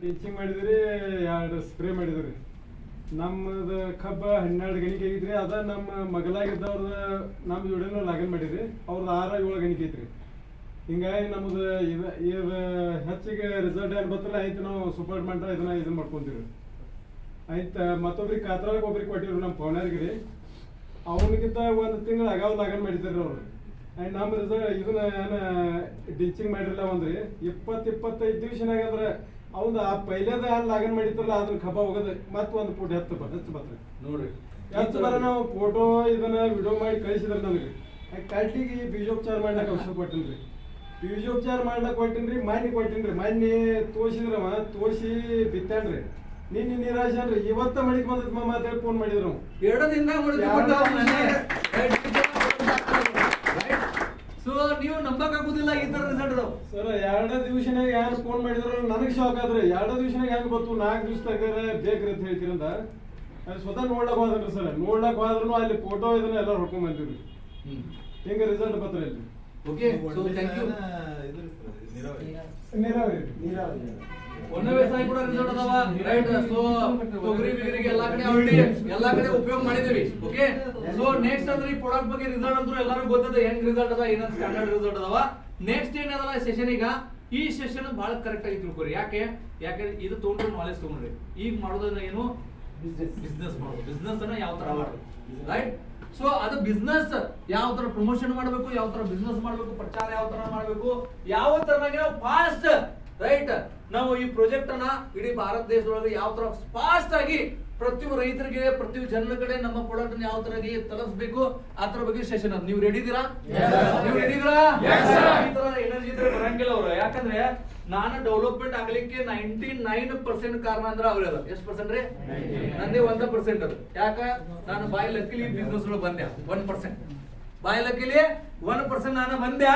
Teaching ಮಾಡಿದ್ರಿ, 2 spray ಮಾಡಿದ್ರಿ. ನಮ್ಮದು ಕಬ್ಬ 12 ಗಣಿಕೆ ಆಗಿದ್ರಿ. ಅದ ನಮ್ಮ ಮಗಲಾಗಿದ್ದವ್ರದ ನಮ್ಮ ಜೋಡಿನ ಲಾಗನ್ ಮಾಡಿದ್ರಿ. ಅವ್ರದ್ದು 6-7 ಗಣಿಕೆ ಐತ್ರಿ. ಹಿಂಗಾಗಿ ನಮ್ದು ಇದು ಹೆಚ್ಚಿಗೆ ರಿಸಲ್ಟ್ ಏನು ಬರ್ತಲ್ಲ ಆಯ್ತು, ನಾವು ಸಪೋರ್ಟ್ ಮಾಡ್ತಾ ಇದನ್ನ ಮಾಡ್ಕೊಂತೀವಿ. ಆಯ್ತು, ಮತ್ತೊಬ್ರಿಗೆ ಕಾತ್ರಾಗ ಒಬ್ರಿಗೆ ಕೊಟ್ಟಿದ್ರು ನಮ್ಮ ಪೌಣರ್ಗಿರಿ. ಅವನಿಗಿಂತ 1 ತಿಂಗಳು ಅಗಾವ ಲಾಗನ್ ಮಾಡಿದ್ರಿ ಅವ್ರು. ಆ್ಯಂಡ್ ನಮ್ಮ ಇದನ್ನ ಏನು ಟೀಚಿಂಗ್ ಮಾಡಿರಲ್ಲ ಒಂದ್ರಿ 20-25 ದಿವ್ಸನಾಗ ಅಂದ್ರೆ ಅವ್ದು ಆ ಪೈಲೇದ ಲಾಗನ್ ಮಾಡಿದ್ರಲ್ಲ ಅದ್ರ ಕಬ್ಬ ಹೋಗೋದು ಮತ್ತೆ 1 ಫುಟ್ ಹೆಚ್ಚು ಬತ್ರಿ ನೋಡ್ರಿ. ಹೆಚ್ಚು ಬರ ನಾವು ಫೋಟೋ ಇದನ್ನ ವಿಡಿಯೋ ಮಾಡಿ ಕಳಿಸಿದ್ರೆ ನನಗೆ ಕಡ್ಲಿಗೆ ಬೀಜೋಪಚಾರ ಮಾಡ್ಲಿಕ್ಕೆ ಔಷಧ ಕೊಟ್ಟಿನ್ರಿ. ಬೀಜೋಪಚಾರ ಮಾಡ್ಲಿಕ್ಕೆ ಕೊಟ್ಟಿನ್ರಿ, ಮಾನ್ಯ ಕೊಟ್ಟಿನ್ರಿ. ಮಾನ್ಯ ತೋರಿಸಿದ್ರವ, ತೋರಿಸಿ ಬಿತ್ತಾನ್ರಿ. ನಿನ್ನೆ ನಿರಾಶೆ ಅನ್ರಿ, ಇವತ್ತ ಮಳಿಗೆ ಬಂದೈತಿ ಮಾಮ ಅಂತೇಳಿ ಫೋನ್ ಮಾಡಿದ್ರು. 2 ನೀವು ನಂಬಕ್ಕಾಗುದಿಲ್ಲ ಈ ತರ ರಿಸಲ್ಟ್ ಅದಾವ ಸರ್. 2 ದಿವಸನಾಗ ಯಾರು ಫೋನ್ ಮಾಡಿದ್ರು ನನಗೆ ಶಾಕ್ ಆದ್ರಿ. 2 ದಿವಸನಾಗ ಹೆಂಗ್ ಗೊತ್ತು, 4 ದಿವಸದಾಗ ಬೇಕ್ರಿ ಅಂತ ಹೇಳ್ತೀರಂತ ಸ್ವತಃ ನೋಡ್ಲಕ್ ಹೋದ್ರಿ ಸರ್. ನೋಡ್ಲಕ್ ಹೋದ್ರು ಅಲ್ಲಿ ಫೋಟೋ ಇದನ್ನ ಎಲ್ಲ ಹೊಡ್ಕೊಂಡ್ ಬಂದಿವ್ರಿ. ಹಿಂಗ ರಿಸಲ್ಟ್ ಬತ್ರಿ ಅಲ್ಲಿ. Okay, so thank you. ನೀರಾವರಿ ಒಣ ವ್ಯವಸಾಯ ಕೂಡ ರಿಸಲ್ಟ್ ಅದಾವ, ರೈಟ್. ಸೋ ತೊಗರಿ ಬಿಗರಿಗೆ ಎಲ್ಲಾ ಕಡೆ ಆಲ್ರೆಡಿ ಎಲ್ಲಾ ಕಡೆ ಉಪಯೋಗ ಮಾಡಿದೀವಿ. ಓಕೆ, ಸೋ ನೆಕ್ಸ್ಟ್ ಅಂದ್ರೆ ಈ ಪ್ರಾಡಕ್ಟ್ ಬಗ್ಗೆ ರಿಸಲ್ಟ್ ಅಂತೂ ಎಲ್ಲರಿಗೂ ಗೊತ್ತದ, ಹೆಂಗ್ ರಿಸಲ್ಟ್ ಅದ, ಏನಂತ ಸ್ಟ್ಯಾಂಡರ್ಡ್ ರಿಸಲ್ಟ್ ಅದಾವ. ನೆಕ್ಸ್ಟ್ ಏನದಲ್ಲ ಸೆಷನ್, ಈಗ ಈ ಸೆಷನ್ ಬಹಳ ಕರೆಕ್ಟ್ ಆಗಿ ತಿಳ್ಕೊರಿ. ಯಾಕೆ ಇದು ತಗೊಂಡ್ರೆ ನಾಲೆಜ್ ತಗೊಂಡ್ರಿ. ಈಗ ಮಾಡೋದನ್ನ ಏನು, ಬಿಸ್ನೆಸ್ ಮಾಡೋದು. ಬಿಸ್ನೆಸ್ ಅನ್ನ ಯಾವ ತರ ಮಾಡೋದು, ರೈಟ್. ಸೊ ಅದು ಬಿಸ್ನೆಸ್ ಯಾವ ತರ ಪ್ರಮೋಷನ್ ಮಾಡಬೇಕು, ಯಾವ ತರ ಬಿಸ್ನೆಸ್ ಮಾಡಬೇಕು, ಪ್ರಚಾರ ಯಾವ ತರ ಮಾಡಬೇಕು, ಯಾವ ತರನಾಗಿ ನಾವು ಫಾಸ್ಟ್, ರೈಟ್, ನಾವು ಈ ಪ್ರಾಜೆಕ್ಟ್ ಅನ್ನ ಇಡೀ ಭಾರತ ದೇಶದೊಳಗೆ ಯಾವ ತರ ಫಾಸ್ಟ್ ಆಗಿ ಪ್ರತಿಯೊಬ್ಬ ರೈತರಿಗೆ, ಪ್ರತಿಯೊಬ್ಬ ಜನರ ಕಡೆ ನಮ್ಮ ಪ್ರಾಡಕ್ಟ್ ಯಾವ ತರ ತಲುಪಿಸಬೇಕು ಆ ತರ ಬಗ್ಗೆ ಸೆಷನ್ ಅದ. ನೀವು ರೆಡಿ ಇದೀರಾ? ನೀವು ರೆಡಿ ಇದೀರಾ? ಈ ತರ ಎನರ್ಜಿ ಇದ್ರೆ ಬರಂಗಿಲ್ಲ ಅವ್ರು. ಯಾಕಂದ್ರೆ ನಾನು ಡೆವಲಪ್ಮೆಂಟ್ ಆಗ್ಲಿಕ್ಕೆ 99% ಕಾರಣ ಅಂದ್ರೆ ಅವ್ರದ. ಎಷ್ಟು ಪರ್ಸೆಂಟ್ ರೀ? ನಂದೇ 1% ಅದು. ಯಾಕ ನಾನು ಬಾಯಿ ಲಕ್ಕಿಲಿ ಬಿಸ್ನೆಸ್ ಒಳಗೆ ಬಂದೆ. 1% ಬಾಯಿ ಲಕ್ಕಿಲಿ 1% ನಾನು ಬಂದೆ.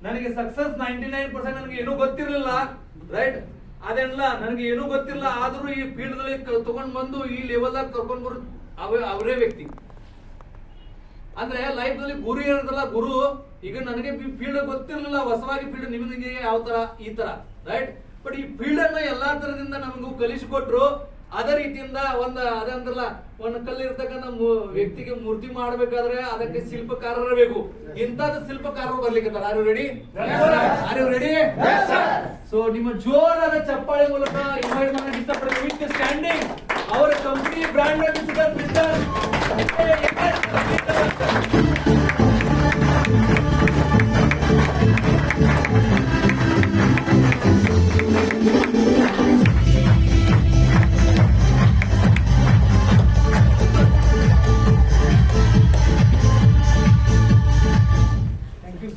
ನನಗೆ ಸಕ್ಸಸ್ 99% ನನಗೆ ಏನೂ ಗೊತ್ತಿರಲಿಲ್ಲ, ರೈಟ್. ಅದೆಲ್ಲ ನನಗೆ ಏನೂ ಗೊತ್ತಿರಲಿಲ್ಲ, ಆದ್ರೂ ಈ ಫೀಲ್ಡ್ ದಲ್ಲಿ ತಗೊಂಡ್ ಬಂದು ಈ ಲೆವೆಲ್ ದಾಗ ಕರ್ಕೊಂಡ್ ಬರೋ ಅವರೇ ವ್ಯಕ್ತಿ. ಅಂದ್ರೆ ಲೈಫ್ ನಲ್ಲಿ ಗುರು ಇರೋದಲ್ಲ, ಗುರು. ಈಗ ನನಗೆ ಫೀಲ್ಡ್ ಗೊತ್ತಿರಲಿಲ್ಲ, ಹೊಸವಾಗಿ ಫೀಲ್ಡ್ ನಿಮಗೆ ಯಾವ ತರ ಈ ತರ, ರೈಟ್. ಬಟ್ ಈ ಫೀಲ್ಡ್ ಅನ್ನ ಎಲ್ಲಾ ತರದಿಂದ ನಮಗೂ ಕಲಿಸಿಕೊಟ್ರು. ಅದೇ ರೀತಿಯಿಂದ ಅದಂದ್ರಲ್ಲ, ಒಂದು ಕಲ್ಲಿರ್ತಕ್ಕಂಥ ವ್ಯಕ್ತಿಗೆ ಮೂರ್ತಿ ಮಾಡ್ಬೇಕಾದ್ರೆ ಅದಕ್ಕೆ ಶಿಲ್ಪಕಾರರು ಬೇಕು. ಇಂಥದ್ದು ಶಿಲ್ಪಕಾರರು ಬರ್ಲಿಕ್ಕೆ are you ready? Are you ready? So ನಿಮ್ಮ ಜೋರಾದ ಚಪ್ಪಾಳೆ ಮೂಲಕ ಇನ್ವೈಟ್ ಮಾಡಕ್ಕೆ ಇಷ್ಟಪಡ್ತೀನಿ. ವಿತ್ ಸ್ಟ್ಯಾಂಡಿಂಗ್ ಅವರ company brand ambassador mister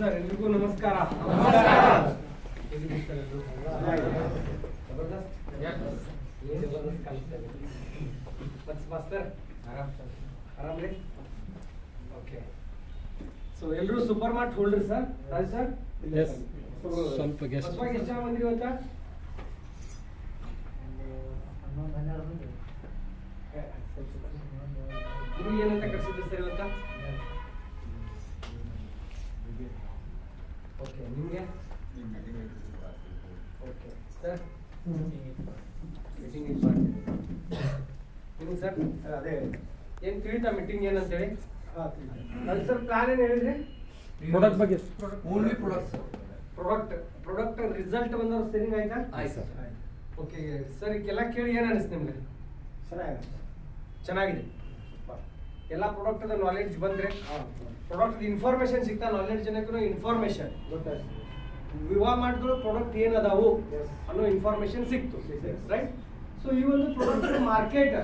sir. ಎಲ್ರಿಗೂ ನಮಸ್ಕಾರ. ಆರಾಮ್ರಿ? ಓಕೆ. ಸೊ ಎಲ್ಲರೂ ಸೂಪರ್ ಮಾರ್ಟ್ ಹೋಲ್ಡ್ರಿ ಸರ್? ರಾಜ್ ಸರ್? ಸ್ವಲ್ಪ ಎಷ್ಟು ಜನ ಬಂದ್ರಿ ಇವತ್ತ? ನಿಮ್ಗೆ ಏನಂತ ಕಳ್ಸಿದ್ರಿ ಸರ್ ಇವತ್ತ? ಓಕೆ, ನಿಮಗೆ? ಓಕೆ ಸರ್, ಮೀಟಿಂಗ್ ನಿಮ್ಗೆ ಸರ್ ಅದೇ ಏನು ತಿಳಿತಾ ಮೀಟಿಂಗ್ ಏನಂತೇಳಿ? ಅದು ಸರ್ ಪ್ಲಾನ್ ಏನು ಹೇಳಿದ್ರಿ? ಪ್ರಾಡಕ್ಟ್ ಬಗ್ಗೆ. ಓನ್ಲಿ ಪ್ರಾಡಕ್ಟ್ ರಿಸಲ್ಟ್ ಬಂದವ್ರು ಸರಿಂಗ್ ಆಯ್ತಾ? ಆಯ್ತು ಸರ್. ಓಕೆ ಸರ್, ಈಗೆಲ್ಲ ಕೇಳಿ ಏನು ಅನಿಸ್ತು ನಿಮ್ಗೆ? ಚೆನ್ನಾಗಿದೆ. ಎಲ್ಲ ಪ್ರಾಡಕ್ಟ್ ನಾಲೆಡ್ಜ್ ಬಂದ್ರೆ ಪ್ರಾಡಕ್ಟ್ ಇನ್ಫಾರ್ಮೇಶನ್ ಸಿಗ್ತಾ, ನಾಲೆಡ್ಜ್ ಜನಕ್ಕೂ ಇನ್ಫಾರ್ಮೇಶನ್ ವಿವಾಹ ಮಾಡಿದ್ರು ಪ್ರಾಡಕ್ಟ್ ಏನದಾವು ಅನ್ನೋ ಇನ್ಫಾರ್ಮೇಶನ್ ಸಿಕ್ತು, ರೈಟ್. ಸೊ ಈ ಒಂದು ಪ್ರಾಡಕ್ಟ್ ಮಾರ್ಕೆಟ್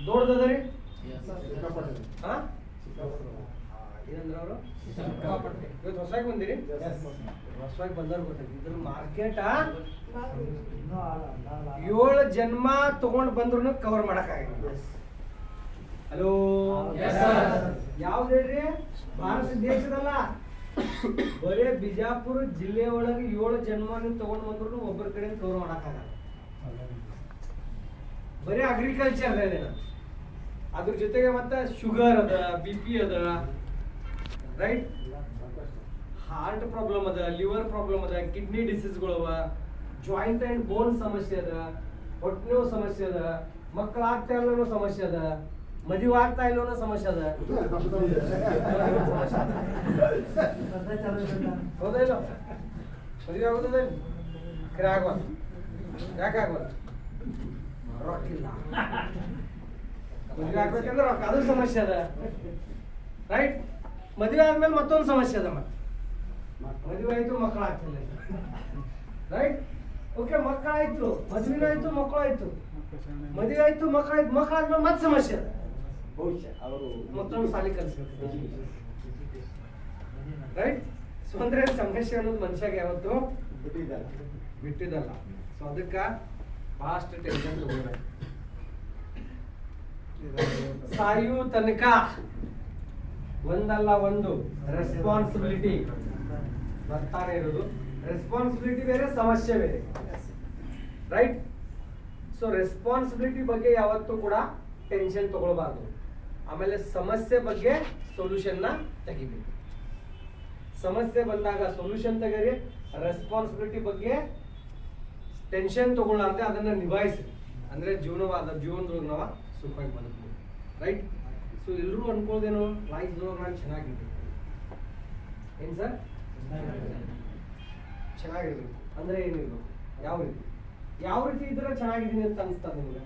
ದೊಡ್ಡದ ರೀ. ಏನಂದ್ರ ಅವರು ಇವತ್ತು ಹೊಸದಾಗಿ ಬಂದಿರಿ, ಹೊಸದಾಗಿ ಬಂದವ್ರು ಗೊತ್ತೈತಿ ಇದ್ರ ಮಾರ್ಕೆಟ್ 7 ಜನ್ಮ ತಗೊಂಡ್ ಬಂದ್ರು ಕವರ್ ಮಾಡಕ್ ಆಗಿಲ್ಲ. ಹಲೋ, ಯಾವ್ದು ಹೇಳ್ರಿ? ಭಾರತ ದೇಶದಲ್ಲ, ಬರೇ ಬಿಜಾಪುರ ಜಿಲ್ಲೆ ಒಳಗೆ 7 ಜನ್ಮ ನೀವು ತಗೊಂಡ್ ಬಂದ್ರು ಒಬ್ಬರ ಕಡೆ ಕವರ್ ಮಾಡಕ್ಕಾಗಲ್ಲ. ಬರೀ ಅಗ್ರಿಕಲ್ಚರ್ ಅದೇನ, ಅದ್ರ ಜೊತೆಗೆ ಮತ್ತೆ ಶುಗರ್ ಅದ, BP ಅದ, ರೈಟ್. ಹಾರ್ಟ್ ಪ್ರಾಬ್ಲಮ್ ಅದ, ಲಿವರ್ ಪ್ರಾಬ್ಲಮ್ ಅದ, ಕಿಡ್ನಿ ಡಿಸೀಸ್ಗಳು ಅವ, ಜಾಯಿಂಟ್ ಅಂಡ್ ಬೋನ್ ಸಮಸ್ಯೆ ಅದ, ಹೊಟ್ಟೆ ನೋವು ಸಮಸ್ಯೆ ಅದ, ಮಕ್ಕಳು ಆಗ್ತಾ ಇಲ್ಲೋ ಸಮಸ್ಯೆ ಅದ, ಮದುವೆ ಆಗ್ತಾ ಇಲ್ಲೋ ಸಮಸ್ಯೆ ಅದ. ಹೌದಾ ಇಲ್ಲ? ಮದುವೆ ಆಗೋದಿಲ್ಲ ಖರೆ ಆಗ್ಬಾರ್ದು. ಯಾಕೆ ಆಗ್ಬಾರ್ದು? ರೊಕ್ಕ ಇಲ್ಲ. ಮದುವೆ ಆಗ್ಬೇಕಂದ್ರೆ ರೊಕ್ಕ, ಅದು ಸಮಸ್ಯೆ ಅದ. ರೈಟ್? ಮದುವೆ ಆದ್ಮೇಲೆ ಮತ್ತೊಂದು ಸಮಸ್ಯೆ ಅದ. ಮದುವೆ ಆಯ್ತು, ಮಕ್ಕಳು ಆಗ್ತಿಲ್ಲ. ರೈಟ್? ಓಕೆ, ಮಕ್ಕಳಾಯ್ತು, ಮದುವೆ ಆಯ್ತು, ಮಕ್ಕಳು ಆಯ್ತು, ಮದುವೆ ಆಯ್ತು, ಮಕ್ಕಳಾಯ್ತು, ಮಕ್ಕಳಾದ್ಮೇಲೆ ಮತ್ತೆ ಸಮಸ್ಯೆ ಅದ. ಬಹುಶಃ ಅವರು ಮತ್ತೊಂದು ಸಾಲಿ ಕಲಿಸ್ಬೇಕು. ರೈಟ್? ಸೊ ಅಂದ್ರೆ ಸಮಸ್ಯೆ ಅನ್ನೋದು ಮನುಷ್ಯಾಗ ಯಾವತ್ತು ಬಿಟ್ಟಿದ್ದಲ್ಲ. ಸೊ ಅದಕ್ಕ ಫಾಸ್ಟ್ ಟೆನ್ಷನ್ ತಗೋಬೇಕು. ಸಾಯು ತನಕ ಒಂದಲ್ಲ ಒಂದು ರೆಸ್ಪಾನ್ಸಿಬಿಲಿಟಿ ಬರ್ತಾನೆ ಇರೋದು. ರೆಸ್ಪಾನ್ಸಿಬಿಲಿಟಿ ಬೇರೆ, ಸಮಸ್ಯೆ ಬೇರೆ. ರೈಟ್? ಸೊ ರೆಸ್ಪಾನ್ಸಿಬಿಲಿಟಿ ಬಗ್ಗೆ ಯಾವತ್ತೂ ಕೂಡ ಟೆನ್ಷನ್ ತಗೊಳ್ಬಾರ್ದು. ಆಮೇಲೆ ಸಮಸ್ಯೆ ಬಗ್ಗೆ ಸೊಲ್ಯೂಷನ್ ನ ತೆಗಿಬೇಕು. ಸಮಸ್ಯೆ ಬಂದಾಗ ಸೊಲ್ಯೂಷನ್ ತೆಗೀರಿ. ರೆಸ್ಪಾನ್ಸಿಬಿಲಿಟಿ ಬಗ್ಗೆ ಟೆನ್ಷನ್ ತಗೊಳ್ಳಾರ್ದೆ ಅದನ್ನ ನಿಭಾಯಿಸಿ. ಅಂದ್ರೆ ಜೀವನದೊಳಗೆ ನಾವು ಸುಖವಾಗಿ ಬದುಕಬಹುದು. ರೈಟ್? ಸೊ ಎಲ್ಲರೂ ಅನ್ಕೊಳ್ಳೋದೇನು, ಲೈಫ್ ನಾನು ಚೆನ್ನಾಗಿರ್ಬೇಕು. ಏನ್ ಸರ್? ಚೆನ್ನಾಗಿರ್ಬೇಕು ಅಂದ್ರೆ ಏನಿರ್ಬೇಕು? ಯಾವ ರೀತಿ ಇದ್ರೆ ಚೆನ್ನಾಗಿದ್ದೀನಿ ಅಂತ ಅನಿಸ್ತದೆ ನಿಮ್ಗೆ?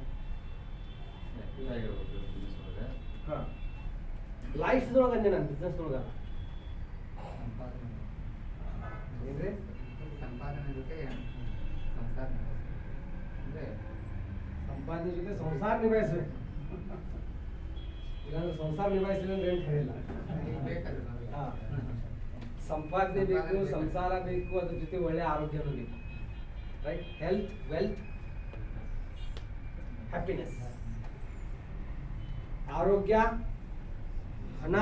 ಲೈಫ್ ದೊಳಗ ಅಂದೆ, ನಾನು ಬಿಸ್ನೆಸ್ ದೊಳಗ ಏನ್ರಿ? ಸಂಪಾದನೆ ಜೊತೆ ಸಂಸಾರ ಅಂದ್ರೆ ಸಂಪಾದನೆ ಜೊತೆ ಸಂಸಾರ ನಿಭಾಯಿಸ್ಬೇಕು. ಇಲ್ಲಾಂದ್ರೆ ಸಂಸಾರ ನಿಭಾಯಿಸಿಲ್ಲ ಅಂದ್ರೆ ಏನು ಹೇಳಿಲ್ಲ. ಹಾ, ಸಂಪಾದನೆ ಬೇಕು, ಸಂಸಾರ ಬೇಕು, ಅದ್ರ ಜೊತೆ ಒಳ್ಳೆ ಆರೋಗ್ಯನೂ ಬೇಕು. ರೈಟ್? Health, wealth, happiness. ಆರೋಗ್ಯ, ಹಣ,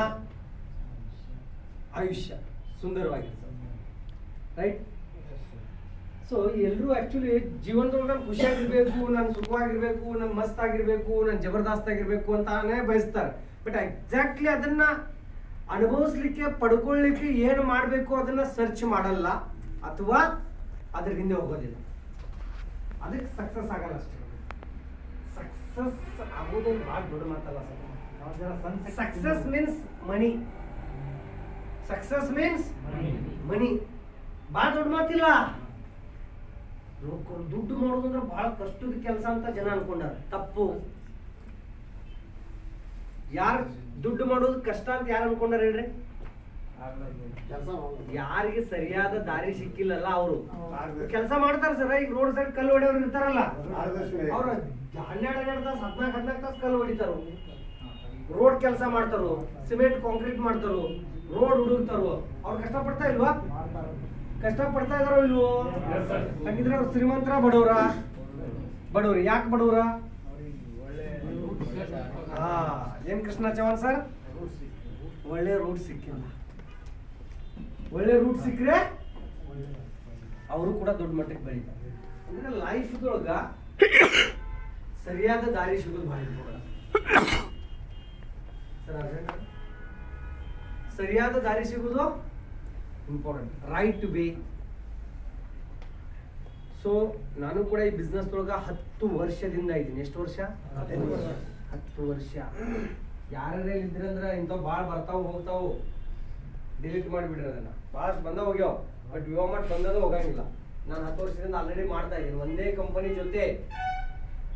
ಆಯುಷ್ಯ ಸುಂದರವಾಗಿರ್ತದೆ. ರೈಟ್? ಸೊ ಎಲ್ಲರೂ ಆಕ್ಚುಲಿ ಜೀವನದೊಳಗೆ ನಾನು ಖುಷಿಯಾಗಿರ್ಬೇಕು, ನಾನು ಸುಖವಾಗಿರ್ಬೇಕು, ನಾನು ಮಸ್ತ್ ಆಗಿರ್ಬೇಕು, ನಾನು ಜಬರ್ದಸ್ತ್ ಆಗಿರ್ಬೇಕು ಅಂತಾನೆ ಬಯಸ್ತಾರೆ. ಬಟ್ ಎಕ್ಸಾಕ್ಟ್ಲಿ ಅದನ್ನ ಅನುಭವಿಸ್ಲಿಕ್ಕೆ, ಪಡ್ಕೊಳ್ಳಿಕ್ಕೆ ಏನು ಮಾಡಬೇಕು ಅದನ್ನ ಸರ್ಚ್ ಮಾಡಲ್ಲ, ಅಥವಾ ಅದ್ರ ಹಿಂದೆ ಹೋಗೋದಿಲ್ಲ. ಅದಕ್ಕೆ ಸಕ್ಸಸ್ ಆಗಲ್ಲ ಅಷ್ಟೇ. ಸಕ್ಸಸ್ ಆಗೋದೇನು ಭಾಳ ದೊಡ್ಡ ಮಾತಲ್ಲ ಸರ್. ಸಕ್ಸಸ್ ಮೀನ್ಸ್ ಮನಿ. ಸಕ್ಸಸ್ ಮೀನ್ಸ್ ಮನಿ. ಭಾಳ ದೊಡ್ಡ ಮಾತಿಲ್ಲ. ದುಡ್ಡು ಮಾಡೋದಂದ್ರೆ ಬಹಳ ಕಷ್ಟದ ಕೆಲಸ ಅಂತ ಜನ ಅನ್ಕೊಂಡಾರ. ತಪ್ಪು. ಯಾರು ದುಡ್ಡು ಮಾಡೋದು ಕಷ್ಟ ಅಂತ ಯಾರು ಅನ್ಕೊಂಡಾರ ಹೇಳ್ರಿ? ಯಾರಿಗೆ ಸರಿಯಾದ ದಾರಿ ಸಿಕ್ಕಿಲ್ಲಲ್ಲ ಅವರು ಕೆಲಸ ಮಾಡ್ತಾರ ಸರ್. ಈಗ ರೋಡ್ ಸೈಡ್ ಕಲ್ಲು ಹೊಡೆಯವ್ರು ಇರ್ತಾರಲ್ಲ, ಅವ್ರು 12 ತಾಸು 14 ತಾಸು ಕಲ್ಲು ಹೊಡಿತಾರ, ರೋಡ್ ಕೆಲಸ ಮಾಡ್ತಾರೋ, ಸಿಮೆಂಟ್ ಕಾಂಕ್ರೀಟ್ ಮಾಡ್ತಾರೋ, ರೋಡ್ ಹುಡುಕ್ತಾರೋ. ಅವ್ರು ಕಷ್ಟ ಪಡ್ತಾ ಇಲ್ವಾ? ಕಷ್ಟ ಪಡ್ತಾ ಇದಾರೋ ಇಲ್ವೋ? ಹಾಗಿದ್ರೆ ಅವ್ರು ಶ್ರೀಮಂತರ ಬಡವ್ರ? ಬಡವ್ರಿ. ಯಾಕೆ ಬಡವ್ರ? ಏನ್ ಕೃಷ್ಣ ಚವಾಣ್ ಸರ್? ಒಳ್ಳೆ ರೂಟ್ ಸಿಕ್ಕಿಲ್ಲ. ಒಳ್ಳೆ ರೂಟ್ ಸಿಕ್ಕರೆ ಅವರು ಕೂಡ ದೊಡ್ಡ ಮಟ್ಟಕ್ಕೆ ಬೆಳೀತಾರೆ. ಅಂದ್ರೆ ಲೈಫ್ದೊಳಗ ಸರಿಯಾದ ದಾರಿ ಸಿಗೋದು ಬಹಳ ಇಂಪಾರ್ಟೆಂಟ್. ಸರಿಯಾದ ದಾರಿ ಸಿಗೋದು ಇಂಪಾರ್ಟೆಂಟ್. Right way. ಸೊ ನಾನು ಕೂಡ ಈ ಬಿಸ್ನೆಸ್ ಒಳಗ 10 ವರ್ಷದಿಂದ ಇದ್ದೀನಿ. ಎಷ್ಟು ವರ್ಷ? 10 ವರ್ಷ. ಯಾರ್ಯಾರು ಇದ್ರಂದ್ರ ಇಂಥವ್ ಭಾಳ ಬರ್ತಾವ್ ಹೋಗ್ತಾವು, ಡಿಲೀಟ್ ಮಾಡಿಬಿಡ್ರಿ ಅದನ್ನ. ಭಾಳ ಬಂದ ಹೋಗ್ಯಾವ, ಬಟ್ ವಿವಾ ಮಾಡಿ ಬಂದದ ಹೋಗಂಗಿಲ್ಲ. ನಾನು 10 ವರ್ಷದಿಂದ ಆಲ್ರೆಡಿ ಮಾಡ್ತಾ ಇದ್ದೀನಿ ಒಂದೇ ಕಂಪನಿ ಜೊತೆ.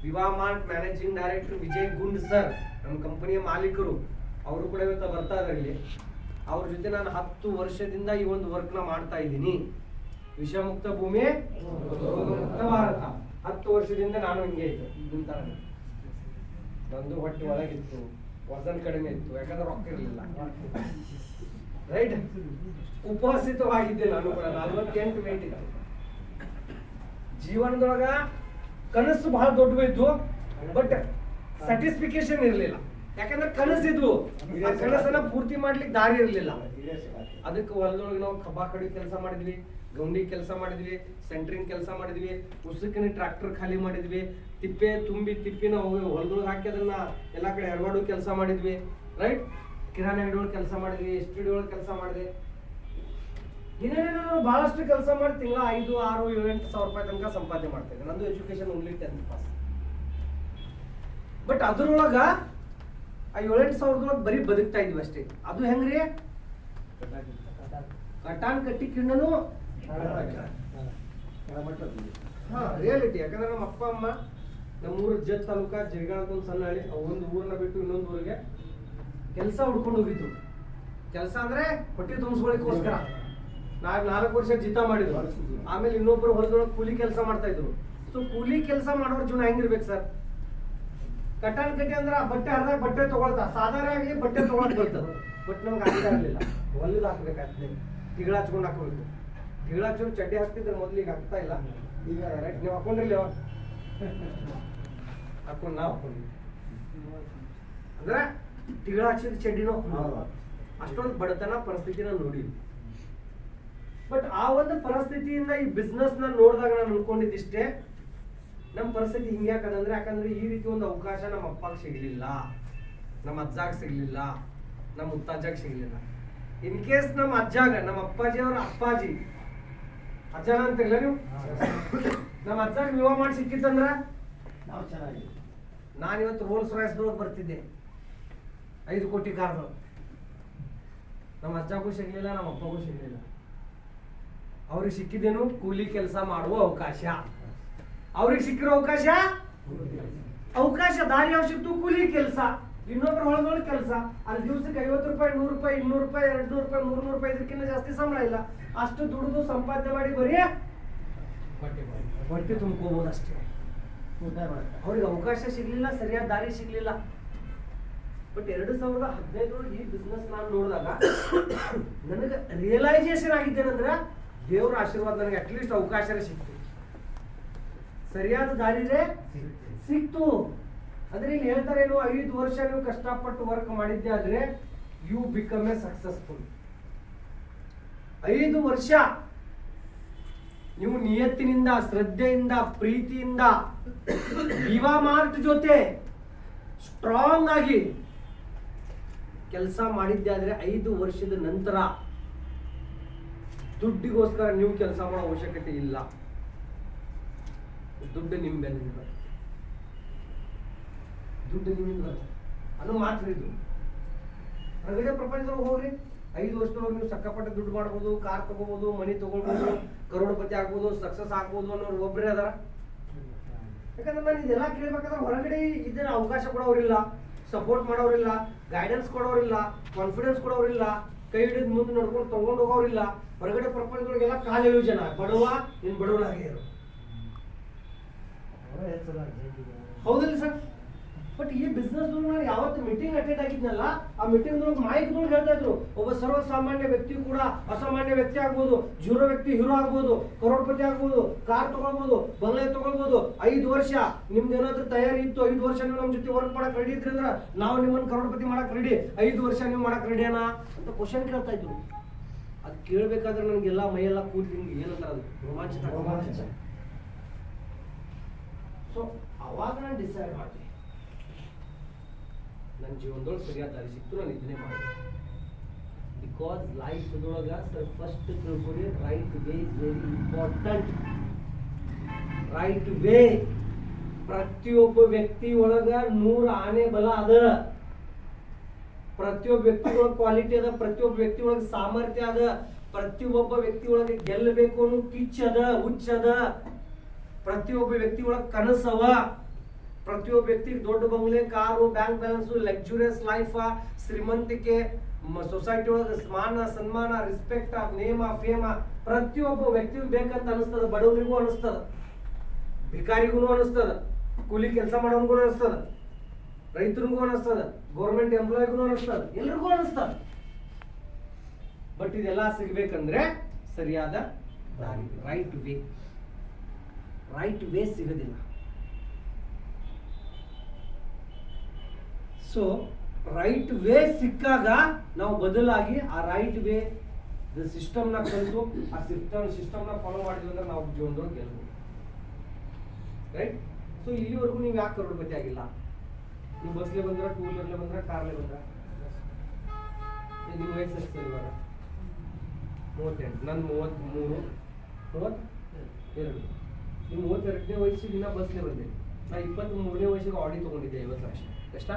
ವಿವಾ ಮಾರ್ಟ್ ಮ್ಯಾನೇಜಿಂಗ್ ಡೈರೆಕ್ಟರ್ ವಿಜಯ್ ಗುಂಡ್ ಸರ್, ನಮ್ಮ ಕಂಪನಿಯ ಮಾಲೀಕರು, ಅವರು ಕೂಡ ಇವತ್ತು ಬರ್ತಾ ಇದ್ದಾರೆ ಇಲ್ಲಿ. ಅವ್ರ ಜೊತೆ ನಾನು 10 ವರ್ಷದಿಂದ ಈ ಒಂದು ವರ್ಕ್ ನ ಮಾಡ್ತಾ ಇದ್ದೀನಿ. ವಿಷಮುಕ್ತ ಭೂಮಿ, ರೋಗಮುಕ್ತ ಭಾರತ. 10 ವರ್ಷದಿಂದ ನಾನು ಹಿಂಗೆ ಇತ್ತು. ನಿಮ್ ತರ ನಂದು ಹೊಟ್ಟೆ ಒಳಗಿತ್ತು, ವಜನ್ ಕಡಿಮೆ ಇತ್ತು, ಯಾಕಂದ್ರೆ ರೊಕ್ಕ ಇರಲಿಲ್ಲ. ರೈಟ್? ಉಪಸ್ಥಿತವಾಗಿದ್ದೆ ನಾನು ಕೂಡ. 48 ವೇಟ್ ಇತ್ತು. ಜೀವನದೊಳಗ ಕನಸು ಬಹಳ ದೊಡ್ಡ ಇದ್ದು, ಬಟ್ ಸ್ಯಾಟಿಸ್ಫಿಕೇಶನ್ ಇರಲಿಲ್ಲ. ಯಾಕಂದ್ರೆ ಕನಸಿದ್ವು, ಆ ಕನಸನ್ನ ಪೂರ್ತಿ ಮಾಡ್ಲಿಕ್ಕೆ ದಾರಿ ಇರಲಿಲ್ಲ. ಅದಕ್ಕೆ ಹೊಲದೊಳಗೆ ನಾವು ಕಬ್ಬ ಕಡಿ ಕೆಲಸ ಮಾಡಿದ್ವಿ, ಗೌಂಡಿ ಕೆಲಸ ಮಾಡಿದ್ವಿ, ಸೆಂಟ್ರಿಂಗ್ ಕೆಲಸ ಮಾಡಿದ್ವಿ, ಉಸುಕಿನ ಟ್ರಾಕ್ಟರ್ ಖಾಲಿ ಮಾಡಿದ್ವಿ, ತಿಪ್ಪೆ ತಿಪ್ಪಿನ ಹೊಲದೊಳಗೆ ಹಾಕಿ ಅದನ್ನ ಎಲ್ಲಾ ಕಡೆ ಹೆರವಾಡು ಕೆಲಸ ಮಾಡಿದ್ವಿ. ರೈಟ್? ಕಿರಾಣಿ ಅಂಗಡಿ ಒಳಗೆ ಕೆಲಸ ಮಾಡಿದ್ವಿ, ಎಸ್ ಟಿ ಡಿ ಒಳಗೆ ಕೆಲಸ ಮಾಡಿದ್ವಿ. ಏನೇನೇನೋ ಬಹಳಷ್ಟು ಕೆಲಸ ಮಾಡಿ ತಿಂಗಳ 5, 6, 7, 8 ಸಾವಿರ ರೂಪಾಯಿ ತನಕ ಸಂಪಾದನೆ ಮಾಡ್ತಾ ಇದ್ದೆ. ನಂದು education only 10th pass. But ಅದ್ರೊಳಗ ಆ 7-8 ಸಾವಿರದೊಳಗೆ ಬರೀ ಬದುಕ್ತಾ ಇದ್ವಿ ಅಷ್ಟೇ. ಅದು ಹೆಂಗ್ರಿ? ಕಟಾನ್ ಕಟ್ಟಿ ಕಿಣ್ಣನು ರಿಯಾಲಿಟಿ. ಯಾಕಂದ್ರೆ ನಮ್ಮ ಅಪ್ಪ ಅಮ್ಮ ನಮ್ಮೂರು ಜತ್ ತಾಲೂಕ ಜರಿಗಾಳದ ಒಂದು ಸಣ್ಣ ಹಳ್ಳಿ, ಒಂದು ಊರನ್ನ ಬಿಟ್ಟು ಇನ್ನೊಂದು ಊರಿಗೆ ಕೆಲಸ ಹುಡ್ಕೊಂಡು ಹೋಗಿದ್ರು. ಕೆಲಸ ಅಂದ್ರೆ ಹೊಟ್ಟೆ ತುಂಬಿಸ್ಕೊಳ್ಳಿಕ್ಕೋಸ್ಕರ 4 ವರ್ಷ ಜೀತ ಮಾಡಿದ್ರು. ಆಮೇಲೆ ಇನ್ನೊಬ್ರು ಹೊಲದೊಳಗೆ ಕೂಲಿ ಕೆಲಸ ಮಾಡ್ತಾ ಇದ್ರು. ಸೊ ಕೂಲಿ ಕೆಲಸ ಮಾಡೋರ್ ಜೀವನ ಹೆಂಗಿರ್ಬೇಕು ಸರ್? ಕಟಾನ್ ಕಟ್ಟಿ ಅಂದ್ರೆ ಆ ಬಟ್ಟೆ ಹರಿದಾಗ ಬಟ್ಟೆ ತಗೊಳ್ತಾ, ಸಾಧಾರಣ ಆಗಲಿ ಬಟ್ಟೆ ತಗೊಳಕ್ ಬರ್ತದೆ. ಬಟ್ ನಮ್ಗೆ ಆಗ್ತಾ ಇರಲಿಲ್ಲ. ಹೊಲದ ಹಾಕ್ಬೇಕಾಗ್ತದೆ, ತಿಗಳ ಹಚ್ಕೊಂಡು ಹಾಕೋಬೇಕು. ತಿಗಳ ಹಚ್ಕೊಂಡು ಚಡ್ಡಿ ಹಾಕ್ತಿದ್ರೆ ಮೊದ್ಲಿಗೆ ಆಗ್ತಾ ಇಲ್ಲ. ಈಗ ರೈಟ್ ನೀವು ಹಾಕೊಂಡ್ರಿಲ್ಲ, ಹಾಕೊಂಡು ನಾವು ಹಾಕೊಂಡ್ವಿ ಅಂದ್ರೆ ತಿಗಳ ಹಚ್ಚಿದ ಚಡ್ಡಿನೂ ಅಷ್ಟೊಂದು ಬಡತನ ಪರಿಸ್ಥಿತಿನ ನೋಡಿ. ಬಟ್ ಆ ಒಂದು ಪರಿಸ್ಥಿತಿಯಿಂದ ಈ ಬಿಸ್ನೆಸ್ ನ ನೋಡಿದಾಗ ನಾನು ಅನ್ಕೊಂಡಿದ್ದಿಷ್ಟೇ, ನಮ್ಮ ಪರಿಸ್ಥಿತಿ ಹಿಂಗ್ಯಾಕಂದ್ರೆ ಯಾಕಂದ್ರೆ ಈ ರೀತಿ ಒಂದು ಅವಕಾಶ ನಮ್ಮ ಅಪ್ಪಗೆ ಸಿಗ್ಲಿಲ್ಲ, ನಮ್ಮ ಅಜ್ಜಾಗ ಸಿಗ್ಲಿಲ್ಲ, ನಮ್ಮ ಮುತ್ತಜ್ಜಾಗ ಸಿಗ್ಲಿಲ್ಲ. ಇನ್ ಕೇಸ್ ನಮ್ಮ ಅಜ್ಜಾಗ, ನಮ್ಮ ಅಪ್ಪಾಜಿ ಅವರ ಅಪ್ಪಾಜಿ ಅಜ್ಜನ ಅಂತಿಲ್ಲ ನೀವು, ನಮ್ಮ ಅಜ್ಜಾಗ ವಿವಾಹ ಮಾಡಿ ಸಿಕ್ಕಿತ್ತಂದ್ರ ನಾನಿವತ್ತು ರೋಲ್ಸ್ ರಾಯ್ಸ್ದೊಳಗೆ ಬರ್ತಿದ್ದೆ 5 ಕೋಟಿ ಕಾರ್ದು. ನಮ್ಮ ಅಜ್ಜಗೂ ಸಿಗ್ಲಿಲ್ಲ, ನಮ್ಮ ಅಪ್ಪಗೂ ಸಿಗ್ಲಿಲ್ಲ. ಅವ್ರಿಗೆ ಸಿಕ್ಕಿದ್ದೇನು? ಕೂಲಿ ಕೆಲಸ ಮಾಡುವ ಅವಕಾಶ. ಅವ್ರಿಗೆ ಸಿಕ್ಕಿರೋ ಅವಕಾಶ ದಾರಿ ಯಾವ ಸಿಕ್ತು? ಕೂಲಿ ಕೆಲಸ. ಇನ್ನೊಬ್ರು ಹೊಳದೊಳಗೆ ಕೆಲಸ. ಅಲ್ಲಿ ದಿವಸಕ್ಕೆ 50 ರೂಪಾಯಿ, 100 ರೂಪಾಯಿ, 200 ರೂಪಾಯಿ, 200 ರೂಪಾಯಿ, 300 ರೂಪಾಯಿ, ಇದಕ್ಕಿಂತ ಜಾಸ್ತಿ ಸಂಬಳ ಇಲ್ಲ. ಅಷ್ಟು ದುಡಿದು ಸಂಪಾದನೆ ಮಾಡಿ ಬರೀ ಹೊಟ್ಟೆ ತುಂಬ್ಕೋಬಹುದು ಅಷ್ಟೇ. ಅವ್ರಿಗೆ ಅವಕಾಶ ಸಿಗ್ಲಿಲ್ಲ, ಸರಿಯಾದ ದಾರಿ ಸಿಗ್ಲಿಲ್ಲ. ಬಟ್ 2015 ಈ ಬಿಸ್ನೆಸ್ ನಾನು ನೋಡಿದಾಗ ನನಗೆ ರಿಯಲೈಸೇಷನ್ ಆಗಿದ್ದೇನೆಂದ್ರೆ ದೇವರ ಆಶೀರ್ವಾದ ನನಗೆ ಅಟ್ಲೀಸ್ಟ್ ಅವಕಾಶ ಸಿಕ್ತು, ಸರಿಯಾದ ದಾರಿನೇ ಸಿಕ್ತು. ಅಂದ್ರೆ ಇಲ್ಲಿ ಹೇಳ್ತಾರೇನು, 5 ವರ್ಷ ನೀವು ಕಷ್ಟಪಟ್ಟು ವರ್ಕ್ ಮಾಡಿದ್ದೆ ಆದ್ರೆ ಯು ಬಿಕಮ್ ಎ ಸಕ್ಸಸ್ಫುಲ್. 5 ವರ್ಷ ನೀವು ನಿಯತ್ತಿನಿಂದ, ಶ್ರದ್ಧೆಯಿಂದ, ಪ್ರೀತಿಯಿಂದ ವಿವಾ ಮಾರ್ಟ್ ಜೊತೆ ಸ್ಟ್ರಾಂಗ್ ಆಗಿ ಕೆಲಸ ಮಾಡಿದ್ದೆ ಆದ್ರೆ 5 ವರ್ಷದ ನಂತರ ದುಡ್ಡಿಗೋಸ್ಕರ ನೀವು ಕೆಲಸ ಮಾಡೋ ಅವಶ್ಯಕತೆ ಇಲ್ಲ. ದುಡ್ಡು ನಿಮ್ಮ ಬೆನ್ನಿಂದ ಬರುತ್ತೆ, ದುಡ್ಡು ನಿಮ್ಮಿಂದ ಬರುತ್ತೆ ಅನ್ನೋ ಮಾತ್ರ ಇದು. ಹೊರಗಡೆ ಪ್ರಪಂಚದೊಳಗೆ ಹೋಗ್ರಿ, 5 ವರ್ಷದೊಳಗೆ ನೀವು ಸಕ್ಕಪಟ್ಟ ದುಡ್ಡು ಮಾಡ್ಬೋದು, ಕಾರ್ ತಗೋಬಹುದು, ಮನಿ ತಗೊಳ್ಬೋದು, ಕರೋಡಪತಿ ಆಗ್ಬೋದು, ಸಕ್ಸಸ್ ಆಗ್ಬೋದು ಅನ್ನೋರು ಒಬ್ಬರೇ ಅದಾರ. ಯಾಕಂದ್ರೆ ನಾನು ಇದೆಲ್ಲ ಕೇಳ್ಬೇಕಾದ್ರೆ ಹೊರಗಡೆ ಇದನ್ನ ಅವಕಾಶ ಕೊಡೋರಿಲ್ಲ, ಸಪೋರ್ಟ್ ಮಾಡೋರಿಲ್ಲ, ಗೈಡೆನ್ಸ್ ಕೊಡೋರಿಲ್ಲ, ಕಾನ್ಫಿಡೆನ್ಸ್ ಕೊಡೋರಿಲ್ಲ, ಕೈ ಹಿಡಿದು ಮುಂದೆ ನೋಡ್ಕೊಂಡು ತಗೊಂಡು ಹೋಗೋರಿಲ್ಲ. ಹೊರಗಡೆ ಪ್ರಪಂಚದೊಳಗೆಲ್ಲ ಕಾಲೆಳು ಜನ ಬಡವ, ಇನ್ ಬಡವರಾಗೇ ಇರು. ಹೌದಿಲ್ಲ ಸರ್? ಬಟ್ ಈ ಬಿಸ್ನೆಸ್ ನಾನು ಯಾವತ್ತು ಮೀಟಿಂಗ್ ಅಟೆಂಡ್ ಆಗಿದ್ನಲ್ಲ, ಆ ಮೀಟಿಂಗ್ ಮಾಹಿತಿಗಳು ಹೇಳ್ತಾ ಇದ್ರು, ಒಬ್ಬ ಸರ್ವಸಾಮಾನ್ಯ ವ್ಯಕ್ತಿ ಕೂಡ ಅಸಾಮಾನ್ಯ ವ್ಯಕ್ತಿ ಆಗ್ಬೋದು, ಜೀರೋ ವ್ಯಕ್ತಿ ಹೀರೋ ಆಗ್ಬೋದು, ಕರೋಡ್ಪತಿ ಆಗ್ಬೋದು, ಕಾರ್ ತಗೊಳ್ಬೋದು, ಬಂಗ್ಲೆ ತಗೊಳ್ಬೋದು. 5 ವರ್ಷ ನಿಮ್ದು ಏನಾದ್ರೂ ತಯಾರಿ ಇತ್ತು, 5 ವರ್ಷ ನೀವು ನಮ್ಮ ಜೊತೆ ವರ್ಕ್ ಮಾಡಕ್ ರೆಡಿ ಇದ್ರಿ ಅಂದ್ರೆ ನಾವು ನಿಮ್ಮನ್ನ ಕರೋಡ್ಪತಿ ಮಾಡಕ್ ರೆಡಿ. 5 ವರ್ಷ ನೀವು ಮಾಡಕ್ ರೆಡಿನಾ ಅಂತ ಕ್ವಶನ್ ಕೇಳ್ತಾ ಇದ್ರು. ಅದು ಕೇಳ್ಬೇಕಾದ್ರೆ ನನಗೆಲ್ಲ ಮೈಯೆಲ್ಲ ಕೂದಲು ನಿಮ್ಗೆ ಏನಂತ ಅದು ರೋಮಾಂಚ. ಸೊ ಅವಾಗ ನಾನು ಡಿಸೈಡ್ ಮಾಡಿದೆ, ನನ್ನ ಜೀವನದೊಳಗೆ ಸರಿಯಾದ ದಾರಿ ಸಿಕ್ತು, ನಾನು ಇದನ್ನೇ ಮಾಡಿದೆ. ಬಿಕಾಸ್ ಲೈಫ್ ಇದೊಳಗ ಸರ್ ಫಸ್ಟ್ ತಿಳ್ಕೊಳ್ಳಿ, right way is very important. Right way. ಪ್ರತಿಯೊಬ್ಬ ವ್ಯಕ್ತಿ ಒಳಗ 100 ಆನೆ ಬಲ ಅದ. ಪ್ರತಿಯೊಬ್ಬ ವ್ಯಕ್ತಿ ಒಳಗೆ ಕ್ವಾಲಿಟಿ ಅದ, ಪ್ರತಿಯೊಬ್ಬ ವ್ಯಕ್ತಿ ಒಳಗೆ ಸಾಮರ್ಥ್ಯ ಅದ, ಪ್ರತಿಯೊಬ್ಬ ವ್ಯಕ್ತಿ ಒಳಗೆ ಗೆಲ್ಲಬೇಕು ಅನ್ನೋ ಕಿಚ್ ಅದ, ಹುಚ್ಚ ಅದ. ಪ್ರತಿಯೊಬ್ಬ ವ್ಯಕ್ತಿ ಒಳಗೆ ಕನಸವ. ಪ್ರತಿಯೊಬ್ಬ ವ್ಯಕ್ತಿ ದೊಡ್ಡ ಬಂಗ್ಲೆ, car, bank balance, luxurious life, ಶ್ರೀಮಂತಿಕೆ, ಸೊಸೈಟಿ ಒಳಗೆ ಮಾನ ಸನ್ಮಾನ, ರೆಸ್ಪೆಕ್ಟ್, ನೇಮ, ಫೇಮ ಪ್ರತಿಯೊಬ್ಬ ವ್ಯಕ್ತಿಗೂ ಬೇಕಂತ ಅನಿಸ್ತದ. ಬಡವರಿಗೂ ಅನಿಸ್ತದ, ಭಿಕಾರಿಗೂ ಅನಿಸ್ತದ, ಕೂಲಿ ಕೆಲಸ ಮಾಡೋನ್ಗೂ ಅನಿಸ್ತದ, ರೈತರಿಗೂ ಅನಿಸ್ತದ, ಗೌರ್ಮೆಂಟ್ ಎಂಪ್ಲಾಯಿಗೂ ಅನಿಸ್ತದ, ಎಲ್ರಿಗೂ ಅನಿಸ್ತದ. ಬಟ್ ಇದೆಲ್ಲ ಸಿಗ್ಬೇಕಂದ್ರೆ ಸರಿಯಾದ ದಾರಿ, ರೈಟ್ ವೇ. ರೈಟ್ ವೇ ಸಿಗೋದಿಲ್ಲ. ಸೊ ರೈಟ್ ವೇ ಸಿಕ್ಕಾಗ ನಾವು ಬದಲಾಗಿ ಆ ರೈಟ್ ವೇ ಸಿಸ್ಟಮ್ನ ಕಲಿತು ಆ ಸಿಸ್ಟಮ್ನ ಫಾಲೋ ಮಾಡಿದ್ವಿ ಅಂದ್ರೆ ನಾವು ಜೀವನದೊಳಗೆ ಗೆಲ್ಬೋದು. ರೈಟ್? ಸೊ ಇಲ್ಲಿವರೆಗೂ ನೀವು ಯಾಕೆ ಕರೋಡ್ಪತಿ ಆಗಿಲ್ಲ? ನೀವು ಬಸ್ಲೆ ಬಂದ್ರ, 2 ವೀಲರ್ಲೆ ಬಂದ್ರ, ಕಾರ್ಲೆ ಬಂದ್ರ? ನಿಮ್ಮ ವಯಸ್ಸು ಎಷ್ಟು ಇವಾಗ? 38 ನನ್ನ 33 32 ನೀವು 32ನೇ ವಯಸ್ಸಿಗೆ ಇನ್ನ ಬಸ್ಲೇ ಬಂದೆ. ನಾ 23ನೇ ವಯಸ್ಸಿಗೆ ಆಡಿ ತಗೊಂಡಿದ್ದೆ 50 ಲಕ್ಷ. ಎಷ್ಟಾ?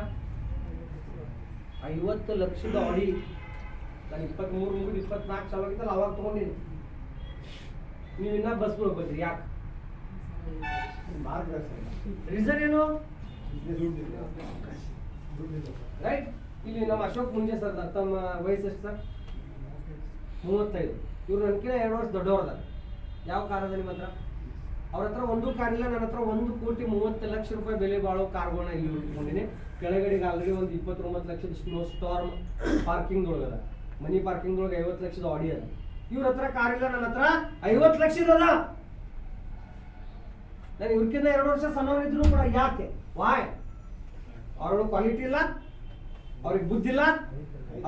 50 ಲಕ್ಷದ ಆಡಿ ನಾನು 23 ಮುಗಿದು 24 ಚಾಲು ಆಗಿತ್ತಲ್ಲ ಅವಾಗ ತಗೊಂಡಿನಿ. ನೀವು ಇನ್ನ ಬಸ್ ಬಂದ್ರಿ ಯಾಕೆ? ರೀಸನ್ ಏನು? ರೈಟ್. ಇಲ್ಲಿ ನಮ್ಮ ಅಶೋಕ್ ಮುಂಜೆ ಸರ್ ತಮ್ಮ ವಯಸ್ಸು ಎಷ್ಟು ಸರ್? 35. ಇವ್ರು ನನ್ಕಿಂತ 2 ವರ್ಷ ದೊಡ್ಡವ್ರದ. ಯಾವ ಕಾರದ ನಿಮ್ಮ ಹತ್ರ? ಅವ್ರ ಹತ್ರ ಒಂದು ಕಾರ್ ಇಲ್ಲ, ನನ್ನ ಹತ್ರ 1,30,30,00,000 ರೂಪಾಯಿ ಬೆಲೆ ಬಾಳೋ ಕಾರ್ಗಳನ್ನ ಇಲ್ಲಿ ಇಟ್ಕೊಂಡಿನಿ. ಕೆಳಗಡೆಗೆ ಆಲ್ರೆಡಿ ಒಂದು 29 ಲಕ್ಷದ ಸ್ನೋ ಸ್ಟಾರ್ಮ್ ಪಾರ್ಕಿಂಗ್ ಒಳಗದ, ಮನಿ ಪಾರ್ಕಿಂಗ್ ಒಳಗೆ 50 ಲಕ್ಷದ ಆಡಿ ಅದ. ಇವ್ರ ಹತ್ರ ಕಾರ್ ಇಲ್ಲ, ನನ್ನ ಹತ್ರ 50 ಲಕ್ಷದ ಅದ. ನಾನು ಇವ್ರಕ್ಕಿಂತ 2 ವರ್ಷ ಸಣ್ಣವರಿದ್ರು ಕೂಡ ಯಾಕೆ? ವಾಯ್? ಅವ್ರ ಕ್ವಾಲಿಟಿ ಇಲ್ಲ, ಅವ್ರಿಗೆ ಬುದ್ಧಿ ಇಲ್ಲ,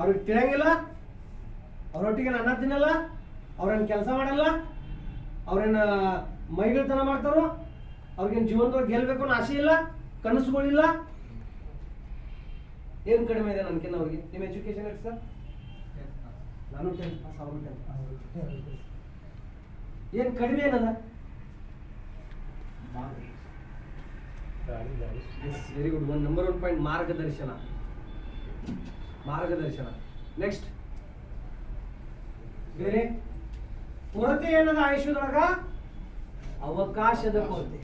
ಅವ್ರಿಗೆ ತಿಳಿಯಂಗಿಲ್ಲ, ಅವ್ರೊಟ್ಟಿಗೆ ಅನ್ನ ತಿನ್ನಲ್ಲ, ಅವ್ರೇನು ಕೆಲಸ ಮಾಡಲ್ಲ, ಅವ್ರೇನ ಮೈಗಳ್ತನ ಮಾಡ್ತಾರೋ, ಅವ್ರಿಗೇನು ಜೀವನದೊಳಗೆ ಗೆಲ್ಬೇಕು ಅನ್ನೋ ಆಸೆ ಇಲ್ಲ, ಕನಸುಗಳಿಲ್ಲ. ಏನು ಕಡಿಮೆ ಇದೆ ನನ್ಕಿನ್ನ ಅವ್ರಿಗೆ? ನಿಮ್ಮ ಎಜುಕೇಶನ್ ಎಷ್ಟು ಸರ್? ನಾನು 10th ಪಾಸ್, ಅವರು 10th ಪಾಸ್. ಏನು ಕಡಿಮೆ ಏನದ? Very good. ನಂಬರ್ 1 ಪಾಯಿಂಟ್ ಮಾರ್ಗದರ್ಶನ. ಮಾರ್ಗದರ್ಶನ. ನೆಕ್ಸ್ಟ್ ಬೇರೆ ಕೊರತೆ ಏನದ ಆಯುಷ್ಯದೊಳಗ? ಅವಕಾಶದ ಕೊರತೆ.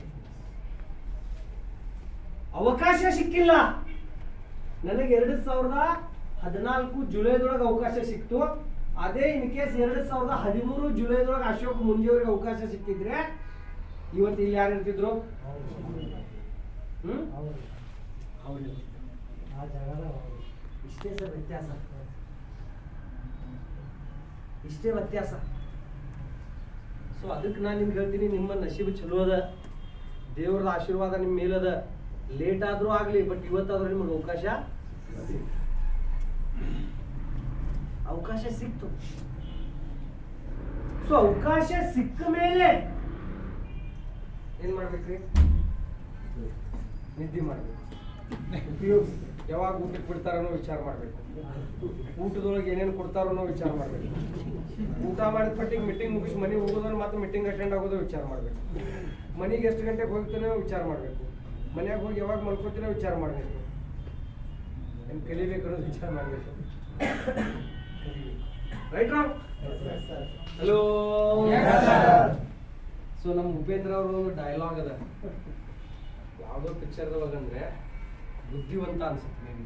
ಅವಕಾಶ ಸಿಕ್ಕಿಲ್ಲ. ನನಗೆ 2014 ಜುಲೈದೊಳಗೆ ಅವಕಾಶ ಸಿಕ್ತು. ಅದೇ ಇನ್ ಕೇಸ್ 2013 ಜುಲೈದೊಳಗೆ ಅಶೋಕ್ ಮುಂಜೆವರೆಗೆ ಅವಕಾಶ ಸಿಕ್ಕಿದ್ರೆ ಇವತ್ತು ಇಲ್ಲಿ ಯಾರು ಇರ್ತಿದ್ರು? ಇಷ್ಟೇ ಸರ್ ವ್ಯತ್ಯಾಸ. ಇಷ್ಟೇ ವ್ಯತ್ಯಾಸ. ಸೊ ಅದಕ್ಕೆ ನಾನು ನಿಮ್ಗೆ ಹೇಳ್ತೀನಿ, ನಿಮ್ಮ ನಸೀಬು ಚಲೋ ಅದ, ದೇವ್ರದ ಆಶೀರ್ವಾದ ನಿಮ್ಮ ಮೇಲದ. ಲೇಟ್ ಆದ್ರೂ ಆಗ್ಲಿ, ಬಟ್ ಇವತ್ತಾದ್ರೂ ನಿಮ್ಗೆ ಅವಕಾಶ ಸಿಕ್ತು. ಸೊ ಅವಕಾಶ ಸಿಕ್ಕ ಮೇಲೆ ಏನ್ ಮಾಡ್ಬೇಕ್ರಿ? ನಿದ್ದೆ ಮಾಡ್ಬೇಕು. ಯಾವಾಗ ಊಟಕ್ಕೆ ಬಿಡ್ತಾರೋ ವಿಚಾರ ಮಾಡ್ಬೇಕು. ಊಟದೊಳಗೆ ಏನೇನು ಕೊಡ್ತಾರೋ ವಿಚಾರ ಮಾಡ್ಬೇಕು. ಊಟ ಮಾಡಿದ ಪಟ್ಟಿಗೆ ಮೀಟಿಂಗ್ ಮುಗಿಸಿ ಮನೆಗೆ ಹೋಗೋದನ್ನ ಮಾತ್ರ ಮೀಟಿಂಗ್ ಅಟೆಂಡ್ ಆಗೋದು ವಿಚಾರ ಮಾಡ್ಬೇಕು. ಮನೆಗೆ ಎಷ್ಟು ಗಂಟೆಗೆ ಹೋಗ್ತಾನೆ ವಿಚಾರ ಮಾಡ್ಬೇಕು. ಮನ್ಯಾಗ ಹೋಗಿ ಯಾವಾಗ ಮಲ್ಕೋತೀನೋ ವಿಚಾರ ಮಾಡ್ಬೇಕು. ಏನು ಕಲಿಬೇಕು ಅನ್ನೋದು ವಿಚಾರ ಮಾಡ್ಬೇಕು. Right wrong? ಹಲೋ. ಸೊ ನಮ್ಮ ಉಪೇಂದ್ರ ಅವರು ಡೈಲಾಗ್ ಅದ ಯಾವುದೋ ಪಿಕ್ಚರ್ದೊಳಗಂದ್ರೆ ಬುದ್ಧಿವಂತ ಅನ್ಸುತ್ತೆ. ಮೇಬಿ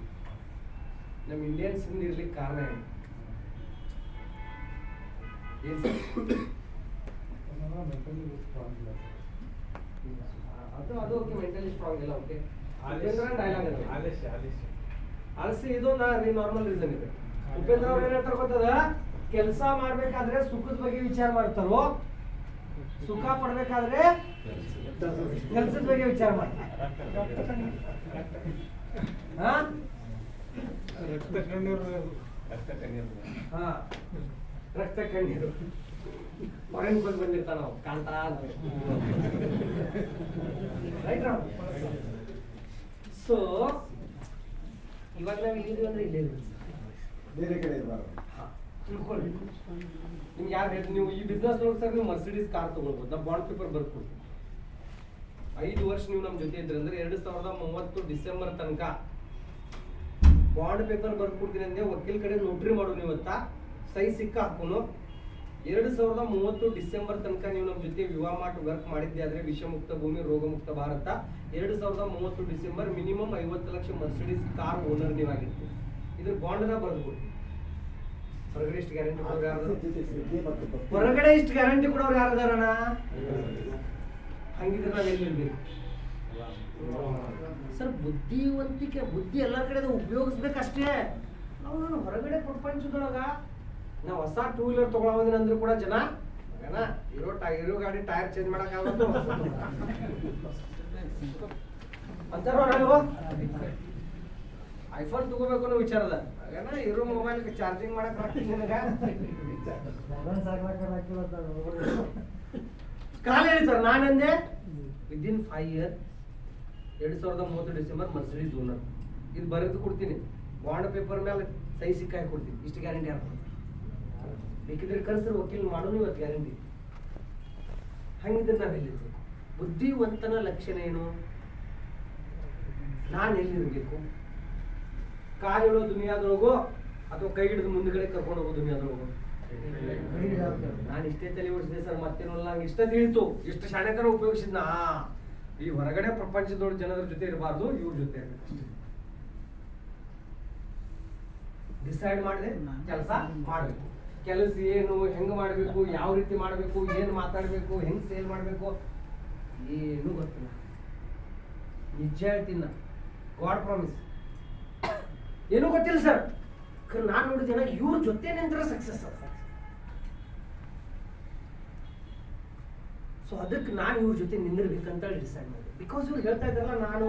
ನಮ್ಮ ಇಂಡಿಯನ್ಸ್ ಹಿಂದೆ ಇರ್ಲಿಕ್ಕೆ ಕಾರಣ ಏನು? ಅದು ಓಕೆ, ಮೆಂಟಲಿ ಸ್ಟ್ರಾಂಗ್ ಇಲ್ಲ. ಓಕೆ, ಡೈಲಾಗ್ ಅದ ಆಲ್ಸಿ. ಇದು ನಾರ್ಮಲ್ ರೀಸನ್ ಇದೆ. ಉಪೇಂದ್ರ ಅವ್ರು ಏನ್ ಹೇಳ್ತಾರೆ ಗೊತ್ತದ? ಕೆಲಸ ಮಾಡ್ಬೇಕಾದ್ರೆ ಸುಖದ ಬಗ್ಗೆ ವಿಚಾರ ಮಾಡ್ತಾರೋ, ಸುಖ ಪಡ್ಬೇಕಾದ್ರೆ ಕೆಲಸದ ಬಗ್ಗೆ ವಿಚಾರ ಮಾಡ್ತಾರೆ. ರಕ್ತ ಕಣ್ಣೀರು ಹೊರಗೆ ಬಂದು ಬಂದಿರ್ತಾನ ನಾವು ಕಾಂತ ಅಂತ. ರೈಟ್ ರಾವ್? ಸೊ ಇವಾಗ ನಾವು ಇಲ್ಲಿದ್ದೀವಿ ಅಂದ್ರೆ ಇಲ್ಲೇ ಬೇರೆ ಕಡೆ ಇರಬಾರ್ದು. ತಿಳ್ಕೊಳ್ಳಿ. ನಿಮ್ಗೆ ಯಾರು ಹೇಳಿ ನೀವು ಈ ಬಿಸ್ನೆಸ್ ಒಳಗೆ ಸರ್ ನೀವು ಮರ್ಸಿಡೀಸ್ ಕಾರ್ ತಗೊಳ್ಬೋದು. ನಾವು ಬಾಂಡ್ ಪೇಪರ್ ಬರ್ಕೊಡ್ತೀವಿ. 5 ವರ್ಷ ನೀವು ನಮ್ಮ ಜೊತೆ ಇದ್ರಿ ಅಂದ್ರೆ 2030 ಡಿಸೆಂಬರ್ ತನಕ ಬಾಂಡ್ ಪೇಪರ್ ಬರ್ಕೊಡ್ತೀನಿ ಅಂದ್ರೆ ವಕೀಲ್ ಕಡೆ ನೋಟ್ರಿ ಮಾಡು. ನೀವತ್ತ ಸೈ ಸಿಕ್ಕ ಹಾಕೋನು 2030 ಡಿಸೆಂಬರ್ ತನಕ ನೀವು ನಮ್ಮ ಜೊತೆ ವಿವಾಹ ಮಾಡಿ ವರ್ಕ್ ಮಾಡಿದ್ದೆ ಆದ್ರೆ ವಿಷಮುಕ್ತ ಭೂಮಿ ರೋಗಮುಕ್ತ Bharat 2030 December minimum 50 lakh Mercedes car owner ನೀವಾಗಿರ್ತೀವಿ. ಇದ್ರ ಬಾಂಡ್ನ ಬರ್ದ್ಕೊಡ್ತೀವಿ. ಹೊರಗಡೆ ಇಷ್ಟು ಗ್ಯಾರಂಟಿ ಕೊಡೋರು ಯಾರು? ಹೊರಗಡೆ ಇಷ್ಟು ಗ್ಯಾರಂಟಿ ಕೊಡೋರು ಯಾರದಾರಣ? ಹಂಗಿದ್ರೆ ನಾವೆಲ್ಲಿರ್ಬೇಕು ಸರ್? ಬುದ್ಧಿವಂತಿಕೆ, ಬುದ್ಧಿ ಎಲ್ಲ ಕಡೆ ಉಪಯೋಗಿಸ್ಬೇಕಷ್ಟೇ. ನಾವು ಹೊರಗಡೆ ಪ್ರಪಂಚದೊಳಗ ನಾವು ಹೊಸ 2 ವೀಲರ್ ತಗೊಳ್ಳೋದಿನ ಅಂದ್ರೂ ಕೂಡ ಜನ ಇರೋ ಗಾಡಿ ಟೈರ್ ಚೇಂಜ್ ಮಾಡಕ್ ಆಗುತ್ತೆ ಅಂತಾರ. ಐಫೋನ್ ತಗೋಬೇಕು ಅನ್ನೋ ವಿಚಾರದ ಇರೋ ಮೊಬೈಲ್ ಚಾರ್ಜಿಂಗ್ ಮಾಡಕ್ ಕಾಲ ಹೇಳ್ತಾರ. ನಾನಂದೆ within 5 year 2030 December Mercedes owner. ಇದು ಬರೆದು ಕೊಡ್ತೀನಿ. ಬಾಂಡ್ ಪೇಪರ್ ಮೇಲೆ ಸೈ ಸಿಕ್ಕಾಗಿ ಕೊಡ್ತೀನಿ. ಇಷ್ಟು ಗ್ಯಾರಂಟಿ ಯಾರು? ಬೇಕಿದ್ರೆ ಕರೆಸ್ರಿ ವಕೀಲ್ ಮಾಡೋನು ಇವತ್ತು ಗ್ಯಾರಂಟಿ. ಹಂಗಿದ್ರೆ ನಾವು ಎಲ್ಲಿರ್ಬೇಕು? ಬುದ್ಧಿವಂತನ ಲಕ್ಷಣ ಏನು? ನಾನು ಎಲ್ಲಿರ್ಬೇಕು? ಕಾಲು ಹೇಳೋ ದುನಿಯಾದೊಳಗೋ ಅಥವಾ ಕೈ ಹಿಡಿದು ಮುಂದ್ಗಡೆ ಕರ್ಕೊಂಡು ಹೋಗೋ ದುನಿಯಾದೊಳಗೋ? ನಾನು ಇಷ್ಟೇ ತಲೆ ಓಡಿಸಿದೆ ಸರ್, ಮತ್ತೇನಲ್ಲ, ನಂಗೆ ಇಷ್ಟ ತಿಳಿತು, ಇಷ್ಟು ಶಾಣೆತನ ಉಪಯೋಗಿಸಿದ್ನ. ಈ ಹೊರಗಡೆ ಪ್ರಪಂಚದೊಳ ಜನರ ಜೊತೆ ಇರಬಾರ್ದು, ಇವ್ರ ಜೊತೆ ಇರಬೇಕು. ಡಿಸೈಡ್ ಮಾಡಿದೆ ಕೆಲಸ ಮಾಡಬೇಕು. ಕೆಲಸ ಏನು, ಹೆಂಗ್ ಮಾಡಬೇಕು, ಯಾವ ರೀತಿ ಮಾಡಬೇಕು, ಏನು ಮಾತಾಡಬೇಕು, ಹೆಂಗ್ ಸೇಲ್ ಮಾಡಬೇಕು, ಏನು ಗೊತ್ತಿಲ್ಲ. ನಿಜ ಹೇಳ್ತೀನಿ, ಗಾಡ್ ಪ್ರಾಮಿಸ್ ಏನೂ ಗೊತ್ತಿಲ್ಲ ಸರ್. ನಾನು ನೋಡಿದ್ದೇನೆ ಇವ್ರ ಜೊತೆ ನಿಂತರ ಸಕ್ಸಸ್. ಸೊ ಅದಕ್ಕೆ ನಾನು ಇವ್ರ ಜೊತೆ ನಿಂದಿರ್ಬೇಕಂತ ಡಿಸೈಡ್ ಮಾಡಿದೆ. ಬಿಕಾಸ್ ಇವ್ರು ಹೇಳ್ತಾ ಇದ್ದಾರಲ್ಲ, ನಾನು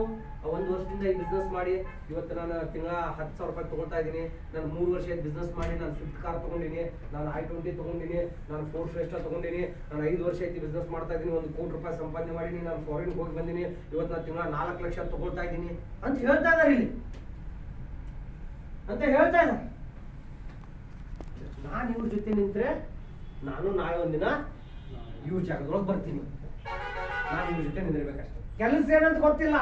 1 ವರ್ಷದಿಂದ ಈ ಬಿಸ್ನೆಸ್ ಮಾಡಿ ಇವತ್ತು ನಾನು ತಿಂಗಳ 10,000 ರೂಪಾಯಿ ತಗೊಳ್ತಾ ಇದ್ದೀನಿ. ನಾನು 3 ವರ್ಷ ಬಿಸ್ನೆಸ್ ಮಾಡಿ ನಾನು ಸ್ವಿಫ್ಟ್ ಕಾರ್ ತಗೊಂಡಿನಿ, ನಾನು i20 ತಗೊಂಡಿನಿ, ನಾನು ಫೋರ್ಡ್ ಶ್ರೇಷ್ಠ ತಗೊಂಡಿನಿ, ನಾನು 5 ವರ್ಷ ಐತಿ ಬಿಸ್ನೆಸ್ ಮಾಡ್ತಾ ಇದ್ದೀನಿ, 1 ಕೋಟಿ ರೂಪಾಯಿ ಸಂಪಾದನೆ ಮಾಡೀನಿ, ನಾನು ಫಾರಿನ್ ಹೋಗಿ ಬಂದಿನಿ, ಇವತ್ತು ನಾನು ತಿಂಗಳ 4 ಲಕ್ಷ ತಗೊಳ್ತಾ ಇದ್ದೀನಿ ಅಂತ ಹೇಳ್ತಾ ಇದ್ದಾರೆ ಇಲ್ಲಿ ಅಂತ ಹೇಳ್ತಾ ಇದ್ದಾರೆ. ನಾನು ಇವ್ರ ಜೊತೆ ನಿಂತ್ರೆ ನಾನು ನಾಳೆ ಒಂದಿನ ಇವ್ರ ಜಾಗದೊಳಗೆ ಬರ್ತೀನಿ. ನಾನು ಇವ್ರ ಜೊತೆ ನಿಂದಿರ್ಬೇಕಷ್ಟೆ. ಕೆಲಸ ಏನಂತ ಗೊತ್ತಿಲ್ಲ,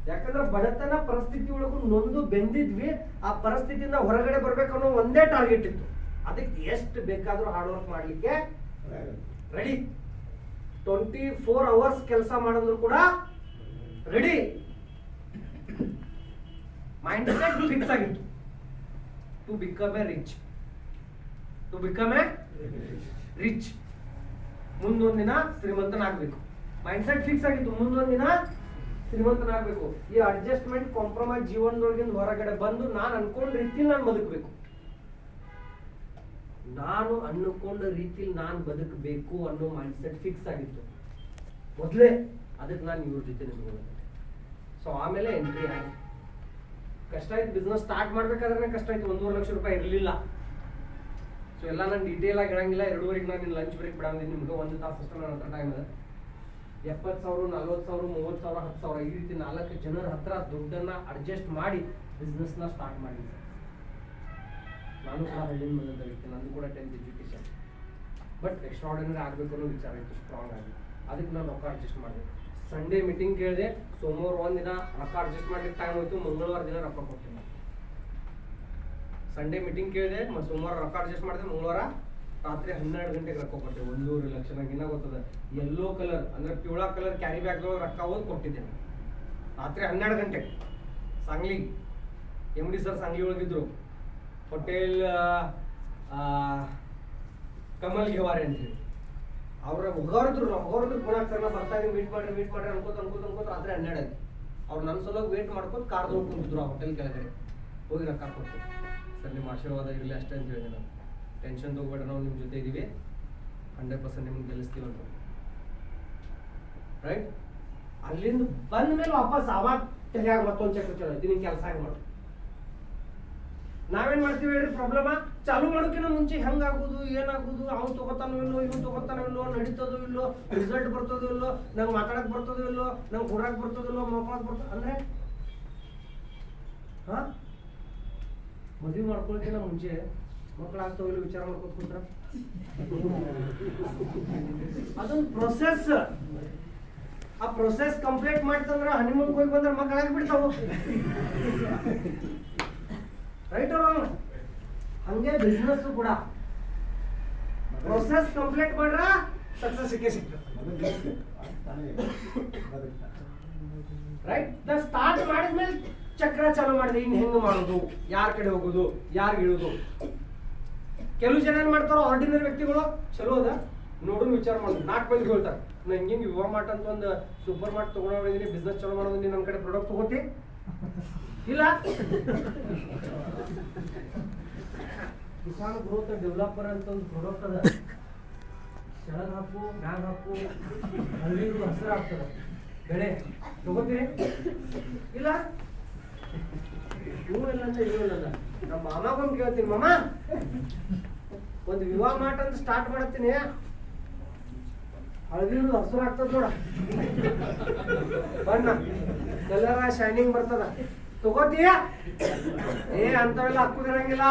ಯಾಕಂದ್ರೆ ಬಡತನ ಪರಿಸ್ಥಿತಿ ಒಳಗೂ ನೊಂದು ಬೆಂದಿದ್ವಿ. ಆ ಪರಿಸ್ಥಿತಿಯಿಂದ ಹೊರಗಡೆ ಬರ್ಬೇಕನ್ನೋ ಒಂದೇ ಟಾರ್ಗೆಟ್ ಇತ್ತು. ಅದಕ್ಕೆ ಎಷ್ಟು ಬೇಕಾದ್ರೂ ಹಾರ್ಡ್ ವರ್ಕ್ ಮಾಡ್ಲಿಕ್ಕೆ ರೆಡಿ. 24 ಅವರ್ಸ್ ಕೆಲಸ ಮಾಡಿದ್ರು ಕೂಡ ರೆಡಿ. ಮೈಂಡ್ ಸೆಟ್ ಫಿಕ್ಸ್ ಆಗಿತ್ತು. To become a rich, to become a rich. ಮುಂದೊಂದಿನ ಶ್ರೀಮಂತನಾಗಬೇಕು. ಮೈಂಡ್ ಸೆಟ್ ಫಿಕ್ಸ್ ಆಗಿತ್ತು, ಮುಂದೊಂದಿನ ಶ್ರೀಮಂತನಾಗಬೇಕು. ಈ ಅಡ್ಜಸ್ಟ್ಮೆಂಟ್ ಕಾಂಪ್ರಮೈಸ್ ಜೀವನದೊಳಗಿಂದ ಹೊರಗಡೆ ಬಂದು ನಾನು ಅನ್ಕೊಂಡ ರೀತಿಲಿ ನಾನು ಬದುಕಬೇಕು. ನಾನು ಅನ್ಕೊಂಡ ರೀತಿಲಿ ನಾನು ಬದುಕಬೇಕು ಅನ್ನೋ ಮೈಂಡ್ ಸೆಟ್ ಫಿಕ್ಸ್ ಆಗಿತ್ತು ಮೊದಲೇ. ಅದಕ್ಕೆ ನಾನು ಇವ್ರ ಜೊತೆ ನಿಂತ್ಕೊಂಡೆ. ಸೊ ಆಮೇಲೆ ಎಂಟ್ರಿ ಆಗಿ ಕಷ್ಟ ಆಯ್ತು. ಬಿಸ್ನೆಸ್ ಸ್ಟಾರ್ಟ್ ಮಾಡ್ಬೇಕಾದ್ರೆ ಕಷ್ಟ ಆಯ್ತು. 1.5 ಲಕ್ಷ ರೂಪಾಯಿ ಇರಲಿಲ್ಲ. ಸೊ ಎಲ್ಲ ನಾನು ಡೀಟೇಲ್ ಆಗಿ ಹೇಳಂಗಿಲ್ಲ. 2:30 ನಾನು ಲಂಚ್ ಬ್ರೇಕ್ ಬಿಡಂಗಿದ್ದೀನಿ ನಿಮ್ಗೆ. 1 ತಾಸು ಅಷ್ಟು ನನ್ನ ಹತ್ರ ಟೈಮ್ ಇದೆ. 70,000, 40,000, 30,000, 10,000 ಈ ರೀತಿ 4 ಜನರ ಹತ್ರ ದುಡ್ಡನ್ನ ಅಡ್ಜಸ್ಟ್ ಮಾಡಿ ಬಿಸ್ನೆಸ್ನ ಸ್ಟಾರ್ಟ್ ಮಾಡಿದ್ದೆ. ನಾನು ಕೂಡ ಹಳ್ಳಿನ ಮನೆಯಿಂದ ವ್ಯಕ್ತಿ, ನಂದು ಕೂಡ 10th ಎಜುಕೇಶನ್. ಬಟ್ ಎಕ್ಸ್ಟ್ರಾರ್ಡಿನರಿ ಆಗಬೇಕು ಅನ್ನೋ ವಿಚಾರ ಇತ್ತು ಸ್ಟ್ರಾಂಗ್ ಆಗಿ. ಅದಕ್ಕೆ ನಾನು ರೊಕ್ಕ ಅಡ್ಜಸ್ಟ್ ಮಾಡಿದೆ. ಸಂಡೇ ಮೀಟಿಂಗ್ ಕೇಳಿದೆ, ಸೋಮವಾರ ಒಂದಿನ ರೊಕ್ಕ ಅಡ್ಜಸ್ಟ್ ಮಾಡ್ಲಿಕ್ಕೆ ಟೈಮ್ ಹೋಯ್ತು, ಮಂಗಳವಾರ ದಿನ ರೊಕ್ಕ ಕೊಟ್ಟಿಲ್ಲ. ಸಂಡೇ ಮೀಟಿಂಗ್ ಕೇಳಿದೆ, ಸೋಮವಾರ ರೊಕ್ಕ ಅಡ್ಜಸ್ಟ್ ಮಾಡಿದೆ, ಮಂಗಳವಾರ ರಾತ್ರಿ 12 ಗಂಟೆಗೆ ರೊಕ್ಕ ಕೊಟ್ಟೆ. 1.5 ಲಕ್ಷ. ನಂಗೆ ಇನ್ನೂ ಗೊತ್ತದ, ಯೆಲ್ಲೋ ಕಲರ್ ಅಂದ್ರೆ ಪಿವಳ ಕಲರ್ ಕ್ಯಾರಿ ಬ್ಯಾಗ್ದೊಳಗೆ ರೊಕ್ಕ ಹೋಗಿ ಕೊಟ್ಟಿದ್ದೆ ರಾತ್ರಿ 12 ಗಂಟೆಗೆ. ಸಾಂಗ್ಲಿ MD ಸರ್ ಸಾಂಗ್ಲಿ ಒಳಗಿದ್ರು. ಹೋಟೆಲ್ ಕಮಲ್ ಘೇವಾರೆ ಅಂತೇಳಿ ಅವ್ರ ಹೊಗರಿದ್ರು. ಕೊಡಾಕ್ ಸರ್ ನಾ ಬರ್ತಾ ಇದೀನಿ, ವೇಟ್ ಮಾಡ್ರಿ ಅನ್ಕೋತ ರಾತ್ರಿ 12 ಆಯ್ತು. ಅವ್ರು ನನ್ನ ಸಲುವಾಗಿ ವೇಟ್ ಮಾಡ್ಕೋತ ಕಾರ್ ಕುಂತಿದ್ರು ಆ ಹೋಟೆಲ್ ಕೆಳಗಡೆ. ಹೋಗಿ ರೊಕ್ಕ ಕೊಟ್ಟು, ಸರ್ ನಿಮ್ಮ ಆಶೀರ್ವಾದ ಇರಲಿ ಅಷ್ಟೇ ಅಂತ ಹೇಳಿದೆ. ನಾನು ಟೆನ್ಷನ್ ತಗೋಬೇಡ, ನಾವು ನಿಮ್ಮ ಜೊತೆ ಇದ್ದೀವಿ, 100% ನಿಮ್ಗೆ ಗೆಲ್ಲಿಸ್ತೀವಿ ಅಂತ. ರೈಟ್. ಅಲ್ಲಿಂದ ಬಂದ ಮೇಲೆ ವಾಪಸ್ ಆವಾಗ ತಲೆಯಾಗ ಮತ್ತೊಂದು ಚಕ್ರ ಚಲೋ ಐತಿ, ನಿನ್ ಕೆಲಸ ಹೆಂಗ್ ಮಾಡು. ನಾವೇನ್ ಮಾಡ್ತೀವಿ ಹೇಳ್ರಿ, ಪ್ರಾಬ್ಲಮ್ ಚಾಲು ಮಾಡೋಕಿನ ಮುಂಚೆ ಹೆಂಗಾಗೋದು, ಏನಾಗೋದು, ಅವ್ನು ತಗೋತಾನೋ ಇಲ್ಲೋ, ಇವ್ನು ತಗೋತಾನೋ ಇಲ್ಲೋ, ನಡೀತದೋ ಇಲ್ಲೋ, ರಿಸಲ್ಟ್ ಬರ್ತದೋ ಇಲ್ಲೋ, ನಂಗೆ ಮಾತಾಡಕ್ ಬರ್ತದೋ ಇಲ್ಲೋ, ನಂಗೆ ಹೊರಕ್ ಬರ್ತದಿಲ್ಲೋ, ಮಕ್ಕಳಕ್ ಬರ್ತದ ಅಂದ್ರೆ ಮದುವೆ ಮಾಡ್ಕೊಳ್ಕಿನ ಮುಂಚೆ ಮಕ್ಕಳಾಗ್ತಾವ ಇಲ್ಲ ವಿಚಾರ ಮಾಡ್ಕೊತ ಕೂತ್ರ ಅದೊಂದು ಪ್ರೊಸೆಸ್. ಆ ಪ್ರೊಸೆಸ್ ಕಂಪ್ಲೀಟ್ ಮಾಡ್ತಂದ್ರ ಹನಿಮೂನ್ಗೆ ಹೋಗಿ ಬಂದ್ರೆ ಮಕ್ಕಳಾಗಿ ಬಿಡ್ತಾವ. ರೈಟ್ ಅಲ್ಲ? ಹಂಗೆ ಬಿಸ್ನೆಸ್ ಕೂಡ ಪ್ರೊಸೆಸ್ ಕಂಪ್ಲೀಟ್ ಮಾಡ್ರ ಸಕ್ಸಸ್ ಸಿಕ್ಕೇ ಸಿಗ್ತದೆ. ರೈಟ್. ಸ್ಟಾರ್ಟ್ ಮಾಡಿದ್ಮೇಲೆ ಚಕ್ರ ಚಾಲು ಮಾಡಿದೆ, ಇನ್ ಹೆಂಗ್ ಮಾಡೋದು, ಯಾರ ಕಡೆ ಹೋಗೋದು, ಯಾರಿಗೆ ಇಳೋದು. ಕೆಲವು ಜನ ಏನ್ ಮಾಡ್ತಾರೋ, ಆರ್ಡಿನರಿ ವ್ಯಕ್ತಿಗಳು ಚಲೋ ಅದ ನೋಡೋಣ ವಿಚಾರ ಮಾಡೋದು. 4 ಮಂದಿ ಹೇಳ್ತಾರೆ, ನಾ ಹಿಂಗಿಂಗ್ ಯುವ ಮಾರ್ಟ್ ಅಂತ ಒಂದು ಸೂಪರ್ ಮಾರ್ಟ್ ತಗೊಂಡಿದ್ದೀನಿ, ಬಿಸ್ನೆಸ್ ಚಲೋ ಮಾಡೋದು, ನೀನು ನನ್ನ ಕಡೆ ಪ್ರಾಡಕ್ಟ್ ತಗೋತಿ ಇಲ್ಲ. ಕಿಸಾನ್ ಗ್ರೋತ್ ಡೆವಲಪರ್ ಅಂತ ಒಂದು ಪ್ರಾಡಕ್ಟ್ ಅದ. ಕೆಳಗೆ ಹಾಕು, ಮ್ಯಾಗ ಹಾಕು, ಹಳ್ಳಿಗೂ ಹಸಿರು ಆಗ್ತದೆ ಬೆಳೆ. ತಗೋತೀರಿ ಇಲ್ಲ? ಇವು ಇಲ್ಲ ಅಂದ್ರೆ ಇವು ಇಲ್ಲ. ನಮ್ಮ ಮಾಮಾಗೊಂದು ಕೇಳ್ತೀನಿ, ಮಾಮ ಒಂದು ವಿವಾಹ ಮಾರ್ಟ್ ಅಂತ ಸ್ಟಾರ್ಟ್ ಮಾಡತ್ತೀನಿ, ಹಳದಿರು ಹಸಿರು ಆಗ್ತದ ನೋಡ, ಬಣ್ಣ ಕಲರ ಶೈನಿಂಗ್ ಬರ್ತದ, ತಗೋತೀಯ? ಅಂತವೆಲ್ಲ ಹಾಕುದಿರಂಗಿಲ್ಲ.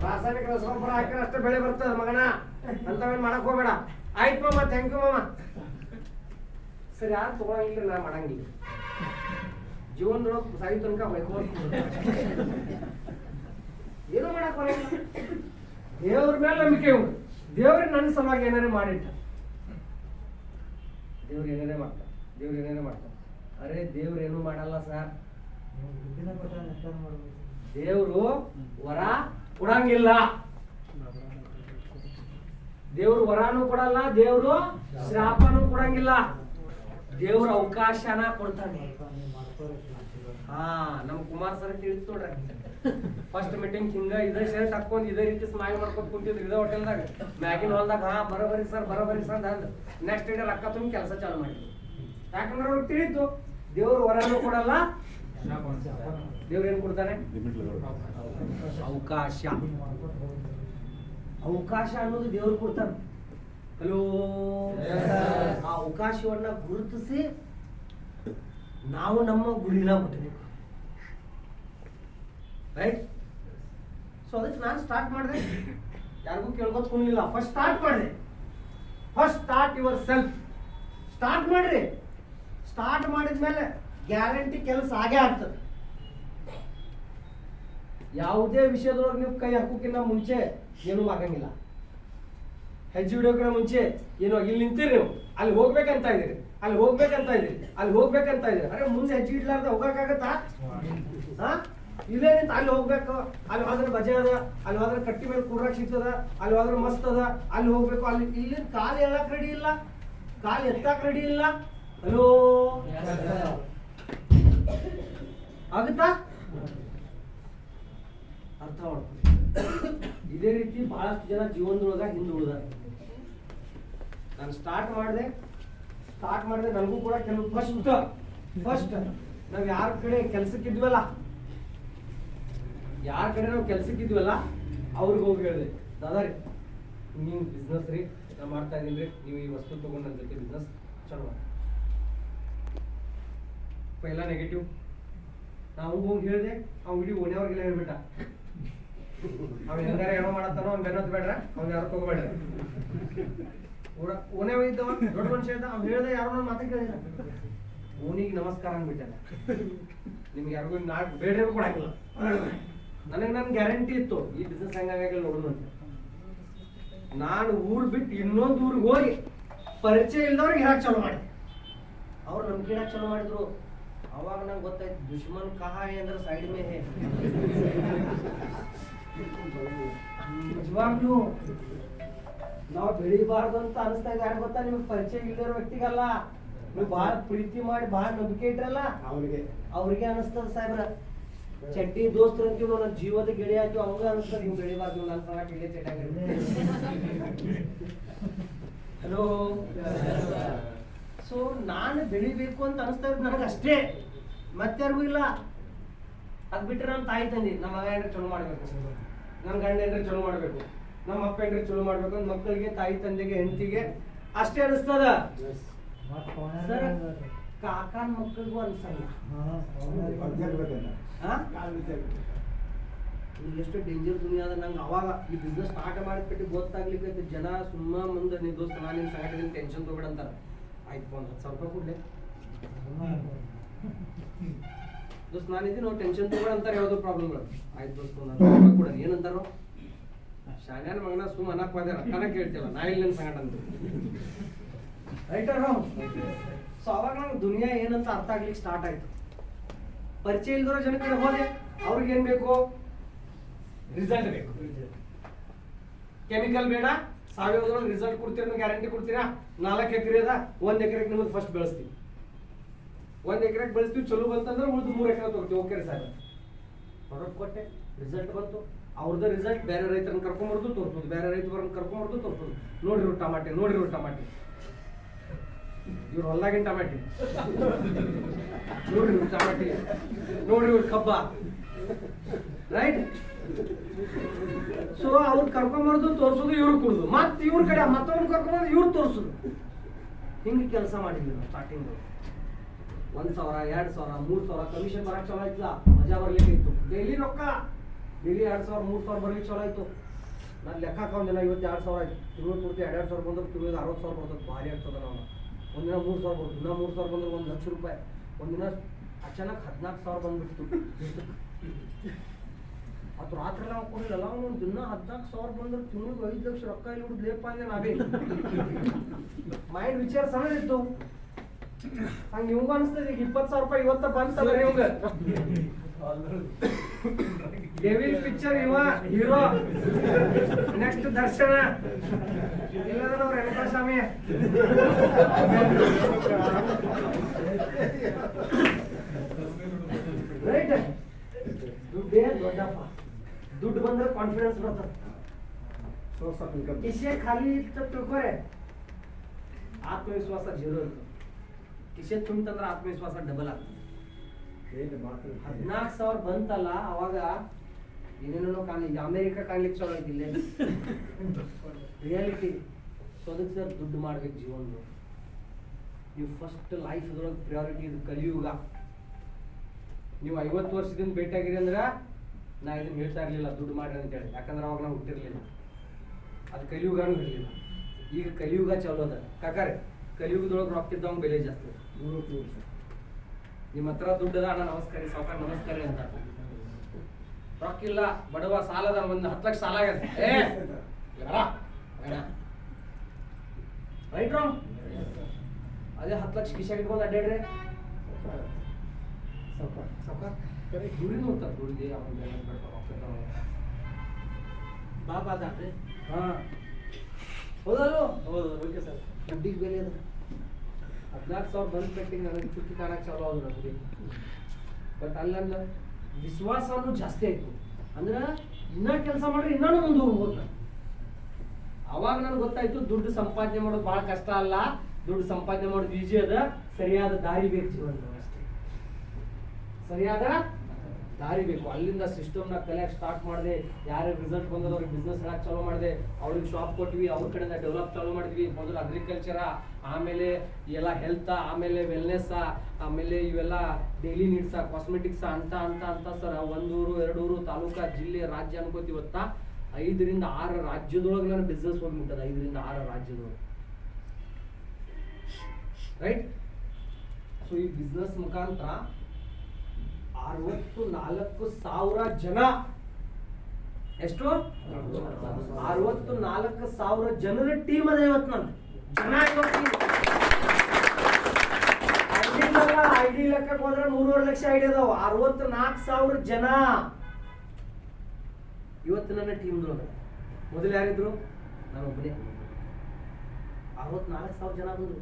ರಾಸಾಯನಿಕ ರಸಗೊಬ್ಬರ ಹಾಕಿದ್ರೆ ಅಷ್ಟೇ ಬೆಳೆ ಬರ್ತದೆ ಮಗನ, ಅಂತವೇನ್ ಮಾಡಕ್ ಹೋಗ್ಬೇಡ. ಆಯ್ತು ಮಾಮ, ಥ್ಯಾಂಕ್ ಯು ಮಾಮ. ಸರಿ ಯಾರು ತಗೊಳಂಗಿಲ್ಲ, ನಾ ಮಾಡಂಗಿಲ್ಲ. ಜೀವನದೊಳಗೆ ಸಾಯಿ ತನಕ ಏನು ಮಾಡಕ್ ಬರಂಗಿಲ್ಲ. ದೇವ್ರ ಮೇಲೆ ನಂಬಿಕೆ ಉಂಟು. ದೇವ್ರಿಗೆ ನನ್ನ ಸಲುವಾಗಿ ಏನಾರೇ ಮಾಡಿಟ್ಟ, ದೇವ್ರು ಏನಾರೇ ಮಾಡ್ತಾರೆ, ದೇವ್ರು ಏನಾರೇ ಮಾಡ್ತಾರೆ. ಅರೆ ದೇವ್ರು ಏನು ಮಾಡಲ್ಲ ಸರ್. ದೇವ್ರು ವರ ಕೊಡಂಗಿಲ್ಲ, ದೇವ್ರು ವರಾನು ಕೊಡಲ್ಲ, ದೇವ್ರು ಶ್ರಾಪನೂ ಕೊಡಂಗಿಲ್ಲ. ದೇವ್ರ ಅವಕಾಶನ ಕೊಡ್ತಾನೆ. ಹಾ, ನಮ್ ಕುಮಾರ್ ಸರ್ ತಿಳಿಸ್ ನೋಡ್ರಿ, ಫಸ್ಟ್ ಮೀಟಿಂಗ್ ಹಿಂಗ ಇದೇ ಶರ್ಟ್ ಹಾಕೊಂಡ್ ಇದೇ ರೀತಿ ಸ್ಮೈಲ್ ಮಾಡ್ಕೊಂಡ್ ಕುಂತಿದ್ರು ಇದೇ ಹೋಟೆಲ್ದಾಗ, ಮ್ಯಾಗಿನ ಹೊಲ್ದಾಗ. ಹಾ ಬರೋಬರಿ ಸರ್ ಬರೋಬರಿ ಸರ್ ಅಂದ್ ನೆಕ್ಸ್ಟ್ ಡೇ ರೊಕ್ಕ ತುಂಬ ಕೆಲಸ ಚಾಲು ಮಾಡಿದ್ರು. ಯಾಕಂದ್ರೆ ಅವ್ರಿಗೆ ತಿಳಿತು ದೇವ್ರು ವರನು ಕೊಡಲ್ಲ, ದೇವ್ರ ಏನ್ ಕೊಡ್ತಾನೆ? ಅವಕಾಶ. ಅವಕಾಶ ಅನ್ನೋದು ದೇವ್ರು ಕೊಡ್ತಾನೆ. ಹಲೋ, ಆ ಅವಕಾಶವನ್ನ ಗುರುತಿಸಿ ನಾವು ನಮ್ಮ ಗುರಿನ ಮುಟ್ಟಬೇಕು. ರೈಟ್? ಸೊ ಅದಕ್ಕೆ ನಾನು ಸ್ಟಾರ್ಟ್ ಮಾಡಿದೆ, ಯಾರಿಗೂ ಕೇಳ್ಬೋದು ಕುಣಿಲ್ಲ. ಫಸ್ಟ್ ಸ್ಟಾರ್ಟ್ ಮಾಡಿದೆ. First start your self. Start ಮಾಡ್ರಿ. ಸ್ಟಾರ್ಟ್ ಮಾಡಿದ್ಮೇಲೆ ಗ್ಯಾರಂಟಿ ಕೆಲಸ ಆಗೇ ಆಗ್ತದೆ. ಯಾವುದೇ ವಿಷಯದೊಳಗೆ ನೀವು ಕೈ ಹಾಕೋಕ್ಕಿಂತ ಮುಂಚೆ ಏನೂ ಆಗಂಗಿಲ್ಲ. ಹೆಜ್ಜೆ ಹಿಡಿಯೋಕ್ಕಿಂತ ಮುಂಚೆ ಏನೋ ಇಲ್ಲಿ ನಿಂತಿರಿ, ನೀವು ಅಲ್ಲಿ ಹೋಗ್ಬೇಕಂತ ಇದೀರಿ, ಅಲ್ಲಿ ಹೋಗ್ಬೇಕಂತ ಇದೀರಿ, ಅಲ್ಲಿ ಹೋಗ್ಬೇಕಂತ ಇದೀರಿ. ಅರೆ ಮುಂದೆ ಹೆಜ್ಜೆ ಇಡ್ಲಾರ್ದ ಹೋಗಕ್ಕಾಗತ್ತಾ? ಹಾ, ಇಲ್ಲೇ ನಿಂತ ಅಲ್ಲಿ ಹೋಗ್ಬೇಕು, ಅಲ್ಲಿ ಹೋದ್ರೆ ಬಜೆ ಅದ, ಅಲ್ಲಿ ಹೋದ್ರೆ ಕಟ್ಟಿ ಮೇಲೆ ಕೂಡ್ರಾಕ್ ಸಿಗ್ತದ, ಅಲ್ಲಿ ಹೋದ್ರೆ ಮಸ್ತ್ ಅದ, ಅಲ್ಲಿ ಹೋಗ್ಬೇಕು. ಅಲ್ಲಿ ಇಲ್ಲಿ ಕಾಲು ಎಲ್ಲಕ್ ರೆಡಿ ಇಲ್ಲ, ಕಾಲು ಎತ್ತಕ್ ರೆಡಿ ಇಲ್ಲ. ಹಲೋ, ಆಗುತ್ತಾ? ಅರ್ಥ ಮಾಡ್ಕೊಳ್ಳಿ. ಇದೇ ರೀತಿ ಬಹಳಷ್ಟು ಜನ ಜೀವನದೊಳಗ ಹಿಂದುಳಿದ. ನಾನು ಸ್ಟಾರ್ಟ್ ಮಾಡಿದೆ ನನಗೂ ಕೂಡ ಕೆಲವು ಫಸ್ಟ್ ನಾವ್ ಯಾರ ಕಡೆ ಕೆಲ್ಸಕ್ಕಿದ್ವಲ್ಲ, ಅವ್ರಿಗೆ ಹೋಗಿ ಹೇಳಿದೆ, ದಾದಾ ರೀ ನೀವು ಬಿಸ್ನೆಸ್ ರೀ ನಾ ಮಾಡ್ತಾ ಇದೀನಿ ರೀ, ನೀವು ಈ ವಸ್ತು ತಗೊಂಡು ನನ್ನ ಜೊತೆ ಬಿಸ್ನೆಸ್ ಚಲೋ ಮಾಡಿ. ಪೈಲ ನೆಗೆಟಿವ್. ನಾವು ಹೋಗಿ ಹೇಳಿದೆ, ಅವ್ನು ಇಡೀ ಓಣ್ಯವ್ರಿಗೆಲ್ಲ ಹೇಳ್ಬಿಟ್ಟ, ಅವ್ನು ಹೆಂಗಾರ ಏನೋ ಮಾಡತ್ತಾನೋ, ಅವ್ನು ಬೆನ್ನತ್ ಬೇಡ್ರ, ಅವ್ನು ಯಾರು ತಗೋಬೇಡ್ರ. ಓನೇ ಹೋಗಿದ್ದವ ದೊಡ್ಡ ಮನುಷ್ಯ ಇದ್ದ, ಅವ್ನು ಹೇಳ್ದೆ ಯಾರು ನನ್ನ ಮಾತೇ ಕೇಳಿಲ್ಲ. ಓನಿಗೆ ನಮಸ್ಕಾರ ಅಂದ್ಬಿಟ್ಟಲ್ಲ, ನಿಮ್ಗೆ ಯಾರಿಗೂ ಬೇಡ್ರೆ ಕೊಡಂಗಿಲ್ಲ. ನನಗೆ ನನ್ನ ಗ್ಯಾರಂಟಿ ಇತ್ತು ಈ ಬಿಸ್ನೆಸ್ ಹೆಂಗಾಗಿಲ್ಲ ನೋಡೋಣ ಅಂತ. ನಾನು ಊರು ಬಿಟ್ಟು ಇನ್ನೊಂದು ಊರಿಗೆ ಹೋಗಿ ಪರಿಚಯ ಇಲ್ದವ್ರಿಗೆ ಹೇಳಕ್ ಚಾಲೂ ಮಾಡಿದೆ. ಅವ್ರು ನಮ್ಗೆ ಹೇಳಕ್ ಚಾಲೂ ಮಾಡಿದ್ರು. ಅವಾಗ ನಂಗೆ ಗೊತ್ತಾಯ್ತು, ದುಶ್ಮನ್ ಕಹಾ ಅಂದ್ರೆ ಸೈಡ್ ಮೇ ಹೇ. ನಿಜವಾಗ್ಲೂ ನಾವು ಬೆಳಿಬಾರ್ದು ಅಂತ ಅನಿಸ್ತಾ ಇದೆ. ಯಾರು ಗೊತ್ತಾ? ನಿಮ್ಗೆ ಪರಿಚಯ ಇಲ್ದಿರೋ ವ್ಯಕ್ತಿಗಲ್ಲ, ನೀವು ಬಹಳ ಪ್ರೀತಿ ಮಾಡಿ ಬಹಳ ನಂಬಿಕೆ ಇಟ್ರಲ್ಲ ಅವ್ರಿಗೆ ಅನಿಸ್ತದ. ಸಾಹೇಬ್ರ ಚಡ್ಡಿ ದೋಸ್ತರು ಅಂತೀವಿ, ನನ್ನ ಜೀವದ ಗೆಳೆಯ ಅಂತೀವಿ, ಅವಾಗ ಅನಿಸ್ತದೆ ನೀವು ಬೆಳಿಬಾರ್ದು, ನನ್ನ ಸಲ ಇಲ್ಲೇ ಚಟಾಗಿ. ಹಲೋ, ಸೊ ನಾನು ಬೆಳಿಬೇಕು ಅಂತ ಅನಿಸ್ತಾ ಇದ್ದು ನನಗೆ ಅಷ್ಟೇ, ಮತ್ತಾರಿಗೂ ಇಲ್ಲ. ಅದ್ ಬಿಟ್ರೆ ನಮ್ಮ ತಾಯಿ ತಂದಿ, ನಮ್ಮ ಮಗ ಏನ್ರಿ ಚಲೋ ಮಾಡ್ಬೇಕು, ನನ್ನ ಗಂಡ ಏನ್ರಿ ಚಲೋ ಮಾಡ್ಬೇಕು, ನಮ್ಮ ಅಪ್ಪ ಏನ್ರಿ ಚಲೋ ಮಾಡ್ಬೇಕು ಅಂತ ಮಕ್ಕಳಿಗೆ, ತಾಯಿ ತಂದೆಗೆ, ಹೆಂಡತಿಗೆ ಅಷ್ಟೇ ಅನಿಸ್ತದ. ಸರ್ ಕಾಕನ ಮಕ್ಕಳಿಗೂ ಅನ್ಸಲ್ಲ. ಎಷ್ಟು ಡೇಂಜರ್ ದುನಿಯಾ ಅದ. ನಂಗೆ ಅವಾಗ ಈ ಬಿಸ್ನೆಸ್ ಸ್ಟಾರ್ಟ್ ಮಾಡಿಬಿಟ್ಟು ಗೊತ್ತಾಗ್ಲಿಕ್ಕೆ ಜನ ಸುಮ್ಮ ಮುಂದೆ ನೀ ದೋಸ್ತ ನಾನು ನಿನ್ನ ಸಂಘಟನೆ ಟೆನ್ಷನ್ ತಗೋಬೇಡ ಅಂತಾರ. ಆಯ್ತು ಒಂದು 10,000 ರೂಪಾಯಿ ಕೊಡ್ಲಿ ದೋಸ್ತ ನಾನಿದ್ದೀನಿ, ನಾವು ಟೆನ್ಷನ್ ತಗೋಬೇಡ ಅಂತಾರೆ ಯಾವುದೋ ಪ್ರಾಬ್ಲಮ್ಗಳು. ಆಯ್ತು ದೋಸ್ತ ಒಂದು 10,000 ರೂಪಾಯಿ ಕೊಡೋದು ಏನಂತಾರೋ ಶಾನ್ಯಾನ ಮಗನ ಸುಮ್ಮ ಅನ್ನಕ್ಕೆ ಹೋದೆ, ರೊಕ್ಕನ ಕೇಳ್ತಿಲ್ಲ, ನಾ ಇಲ್ಲಿ ನನ್ನ ಸಂಘಟ ಅಂತ. ರೈಟರ್ ರಾವ್. ಸೊ ಅವಾಗ ನಂಗೆ ದುನಿಯಾ ಏನಂತ ಅರ್ಥ ಆಗ್ಲಿಕ್ಕೆ ಸ್ಟಾರ್ಟ್ ಆಯ್ತು. ಪರಿಚಯ ಇಲ್ದಿರೋ ಜನ ಕಡೆ ಹೋದೆ, ಅವ್ರಿಗೆ ಏನ್ ಬೇಕು? ರಿಸಲ್ಟ್ ಬೇಕು. ಕೆಮಿಕಲ್ ಬೇಡ, ಸಾವಯವದೊಳಗೆ ರಿಸಲ್ಟ್ ಕೊಡ್ತೀರ, ಗ್ಯಾರಂಟಿ ಕೊಡ್ತೀರಾ? 4 ಎಕರೆ ಅದ, 1 ಎಕರೆಗೆ ನಿಮ್ಮದು ಫಸ್ಟ್ ಬೆಳೆಸ್ತೀವಿ, 1 ಎಕರೆಗೆ ಬೆಳೆಸ್ತೀವಿ, ಚಲೋ ಬಂತಂದ್ರೆ ಉಳಿದು 3 ಎಕರೆ ತಗೋತೀವಿ. ಓಕೆ ರೀ ಸಾಹೇಬ್, ಪ್ರಾಡಕ್ಟ್ ಕೊಟ್ಟೆ, ರಿಸಲ್ಟ್ ಬಂತು. ಅವ್ರದ್ದು ರಿಸಲ್ಟ್ ಬೇರೆ ರೈತರನ್ನ ಕರ್ಕೊಂಬರ್ದು ತೋರಿಸೋದು, ಬೇರೆ ರೈತರನ್ನ ಕರ್ಕೊಂಬರ್ದು ತೋರಿಸೋದು. ನೋಡಿರೋ ಟಮಾಟೆ, ಇವ್ರು ಹೊಲ್ದಾಗಿನ ಟಮಾಟಿ, ನೋಡ್ರಿ ಇವ್ರು ಟಮಾಟಿ, ನೋಡ್ರಿ ಇವ್ರು ಕಬ್ಬ. ರೈಟ್? ಸೊ ಅವ್ರು ಕರ್ಕೊಂಬರ್ದು ತೋರಿಸೋದು, ಇವ್ರು ಕುಡ್ದು, ಮತ್ತೆ ಇವ್ರ ಕಡೆ ಮತ್ತೊಂದು ಕರ್ಕೊಂಬರ್ದು ಇವ್ರು ತೋರಿಸೋದು. ಹಿಂಗೆ ಕೆಲಸ ಮಾಡಿದ್ವಿ ನಾವು ಸ್ಟಾರ್ಟಿಂಗ್. 1,000, 2,000, 3,000 ಕಮಿಷನ್ ಬರಕ್ ಚಲೋ ಆಯ್ತಲ್ಲ, ಮಜಾ ಬರ್ಲಿಕ್ಕೆ ಇತ್ತು. ಡೈಲಿ ರೊಕ್ಕ ಡೈಲಿ 2,000 3,000 ಬರ್ಲಿಕ್ಕೆ ಚಲೋ ಆಯ್ತು. ನಾನು ಲೆಕ್ಕ ಹಾಕೊಂದಿನ ಇವತ್ತು 2,000 ಆಯ್ತು, ತಿಂಗಳು ಪೂರ್ತಿ 2,000 ಬಂದ್ರೆ ತಿಂಗಳಿಗೆ 60,000 ಬರ್ತದೆ, ಭಾರಿ ಆಗ್ತದೆ. ನಾವು ಒಂದಿನ 3,000 ಬರ್ತದೆ, ದಿನ 3,000 ಬಂದ್ರೆ 1,00,000 ರೂಪಾಯಿ. ಒಂದಿನ ಅಚಾನಕ್ 14,000 ಬಂದ್ಬಿಡ್ತು. ಅದು ರಾತ್ರಿ ಎಲ್ಲ ಹಾಕೊಂಡಿಲ್ಲ, ಒಂದು ದಿನ 14,000 ಬಂದ್ರೆ ತಿಂಗಳಿಗೆ 5,00,000 ರೊಕ್ಕ ಇಲ್ಲಿ ಹುಡುಗ ಲೇಪ ಅಂದ್ರೆ ನಾವೇ ಮೈಂಡ್ ವಿಚಾರ ಸಣ್ಣ ಇತ್ತು. ಹಂಗೆ ಇವಂಗ ಅನಿಸ್ತದೆ ಈಗ 20,000 ರೂಪಾಯಿ ಇವತ್ತ ಬಂತಲ್ಲ ಇವಂಗ. ಡೆವಿಲ್ ಪಿಕ್ಚರ್ ಇವ ಹೀರೋ, ನೆಕ್ಸ್ಟ್ ದರ್ಶನ, ಇಲ್ಲಂದ್ರೆ ಅವ್ರ ರೇಣುಕಾ ಸ್ವಾಮಿ. ರೈಟ್, ದುಡ್ಡೇ ದೊಡ್ಡಪ್ಪ. ದುಡ್ಡು ಬಂದ್ರೆ ಕಾನ್ಫಿಡೆನ್ಸ್ ಬರ್ತದೆ. ಕಿಸೆ ಖಾಲಿ ಇತ್ತು ತಿಳ್ಕೊರೆ ಆತ್ಮವಿಶ್ವಾಸ ಜೀರೋ ಇರ್ತದೆ. ಕಿಸೆ ತುಂಬಿತಂದ್ರೆ ಆತ್ಮವಿಶ್ವಾಸ ಡಬಲ್ ಆಗ್ತದೆ. 14,000 ಬಂತಲ್ಲ ಅವಾಗ ಏನೇನೋ ಕಾಣಲಿ, ಅಮೇರಿಕ ಕಾಣ್ಲಿಕ್ಕೆ ಚಲೋ ಐತಿಲ್ಲ ರಿಯಾಲಿಟಿ. ಸೊ ಅದಕ್ಕೆ ಸರ್ ದುಡ್ಡು ಮಾಡ್ಬೇಕು ಜೀವನ. ನೀವು ಫಸ್ಟ್ ಲೈಫ್ ಇದ್ರೊಳಗೆ ಪ್ರಿಯಾರಿಟಿ ಇದು ಕಲಿಯುಗ. ನೀವು 50 ವರ್ಷದಿಂದ ಭೇಟಿಯಾಗಿರಿ ಅಂದ್ರೆ ನಾ ಇದನ್ನ ಹೇಳ್ತಾ ಇರಲಿಲ್ಲ ದುಡ್ಡು ಮಾಡ್ರಿ ಅಂತೇಳಿ, ಯಾಕಂದ್ರೆ ಅವಾಗ ನಾವು ಹುಟ್ಟಿರ್ಲಿಲ್ಲ, ಅದು ಕಲಿಯುಗನೂ ಇರಲಿಲ್ಲ. ಈಗ ಕಲಿಯುಗ ಚಲೋ ಅದ ಕಾಕಾರೆ. ಕಲಿಯುಗದೊಳಗೆ ರೊಕ್ಕಿದ್ದವಂಗ ಬೆಲೆ ಜಾಸ್ತಿ. ನಿಮ್ಮ ಹತ್ರ ದುಡ್ಡದ ಅಣ್ಣ ನಮಸ್ಕಾರಿ, ಸಾವುಕಾರ ನಮಸ್ಕಾರಿ ಅಂತ. ರೊಕ್ಕಿಲ್ಲ ಬಡವ ಸಾಲದ, ಒಂದು 10 ಲಕ್ಷ ಸಾಲ ಆಗತ್ತೆ, ರೈಟ್ ರಾಂಗ್. ಅದೇ 10 ಲಕ್ಷ ಕಿಶಾಗ ಇಟ್ಕೊಂಡು ಅಡ್ಡಾಡ್ರಿ ದುಡಿ ನೋಡ್ತಾರೆ. ದುಡಿದೆ ಬಾಬಾ ಅದಾಡ್ರಿ. ಹಾ ಹೌದಲ್ವ? ಹೌದು, ಓಕೆ ಸರ್. ದುಡ್ಡಿಗೆ ಬೆಲೆ ಅದ. 14,000 ಬಂದ್ ಪೆಟ್ಟಿಗೆ ನನಗೆ ಚುಕ್ಕಿ ಕಾಣಕ್ಕೆ ಚಾಲೋ ಆದ್ರು ನಮಗೆ. ಬಟ್ ಅಲ್ಲ ವಿಶ್ವಾಸನೂ ಜಾಸ್ತಿ ಆಯ್ತು. ಅಂದ್ರೆ ಇನ್ನ ಕೆಲಸ ಮಾಡ್ರಿ ಇನ್ನೂ ಮುಂದೆ ಹೋಗ್ಬೋದು. ಅವಾಗ ನನಗೆ ಗೊತ್ತಾಯ್ತು ದುಡ್ಡು ಸಂಪಾದನೆ ಮಾಡೋದು ಬಹಳ ಕಷ್ಟ ಅಲ್ಲ, ದುಡ್ಡು ಸಂಪಾದನೆ ಮಾಡೋದು ಈಜಿ ಅದ. ಸರಿಯಾದ ದಾರಿ ಬೇಕು ಜೀವನ ಅಷ್ಟೇ, ಸರಿಯಾದ ದಾರಿ ಬೇಕು. ಅಲ್ಲಿಂದ ಸಿಸ್ಟಮ್ನ ಕಲಿಯಕ್ಕೆ ಸ್ಟಾರ್ಟ್ ಮಾಡಿದೆ. ಯಾರ್ಯಾರು ರಿಸಲ್ಟ್ ಬಂದದ ಅವ್ರಿಗೆ ಬಿಸ್ನೆಸ್ ಹೇಳಕ್ ಚಾಲೂ ಮಾಡಿದೆ. ಅವ್ರಿಗೆ ಶಾಪ್ ಕೊಟ್ವಿ, ಅವ್ರ ಕಡೆಯಿಂದ ಡೆವಲಪ್ ಚಾಲೂ ಮಾಡಿದ್ವಿ. ಮೊದಲು ಅಗ್ರಿಕಲ್ಚರ, ಆಮೇಲೆ ಎಲ್ಲ ಹೆಲ್ತ್, ಆಮೇಲೆ ವೆಲ್ನೆಸ್, ಆಮೇಲೆ ಇವೆಲ್ಲ ಡೈಲಿ ನೀಡ್ಸ, ಕಾಸ್ಮೆಟಿಕ್ಸ್ ಅಂತ ಅಂತ ಅಂತ ಸರ್ 1 ಊರು 2 ಊರು ತಾಲೂಕಾ ಜಿಲ್ಲೆ ರಾಜ್ಯ ಅನ್ಕೋತಿ. ಇವತ್ತ 5 ರಿಂದ 6 ರಾಜ್ಯದೊಳಗೆ ನಾನು ಬಿಸ್ನೆಸ್ ಹೋಗ್ಬಿಟ್ಟದ. 5 ರಿಂದ 6 ರಾಜ್ಯದೊಳಗೆ, ರೈಟ್. ಸೊ ಈ ಬಿಸ್ನೆಸ್ ಮುಖಾಂತರ 64,000 ಜನ, ಎಷ್ಟು 64,000 ಜನರ ಟೀಮ್ ಅದ ಇವತ್ತು. ನಂದು ಜನ ಐಡಿ ಲೆಕ್ಕಕ್ಕೆ ಹೋದ್ರೆ 3.5 ಲಕ್ಷ ಐಡಿ ಅದಾವ. 64,000 ಜನ ಇವತ್ತು ನನ್ನ ಟೀಮ್. ಮೊದಲು ಯಾರಿದ್ರು? ನಾನು ಒಬ್ಬನೇ. 64,000 ಜನ ಬಂದ್ರು.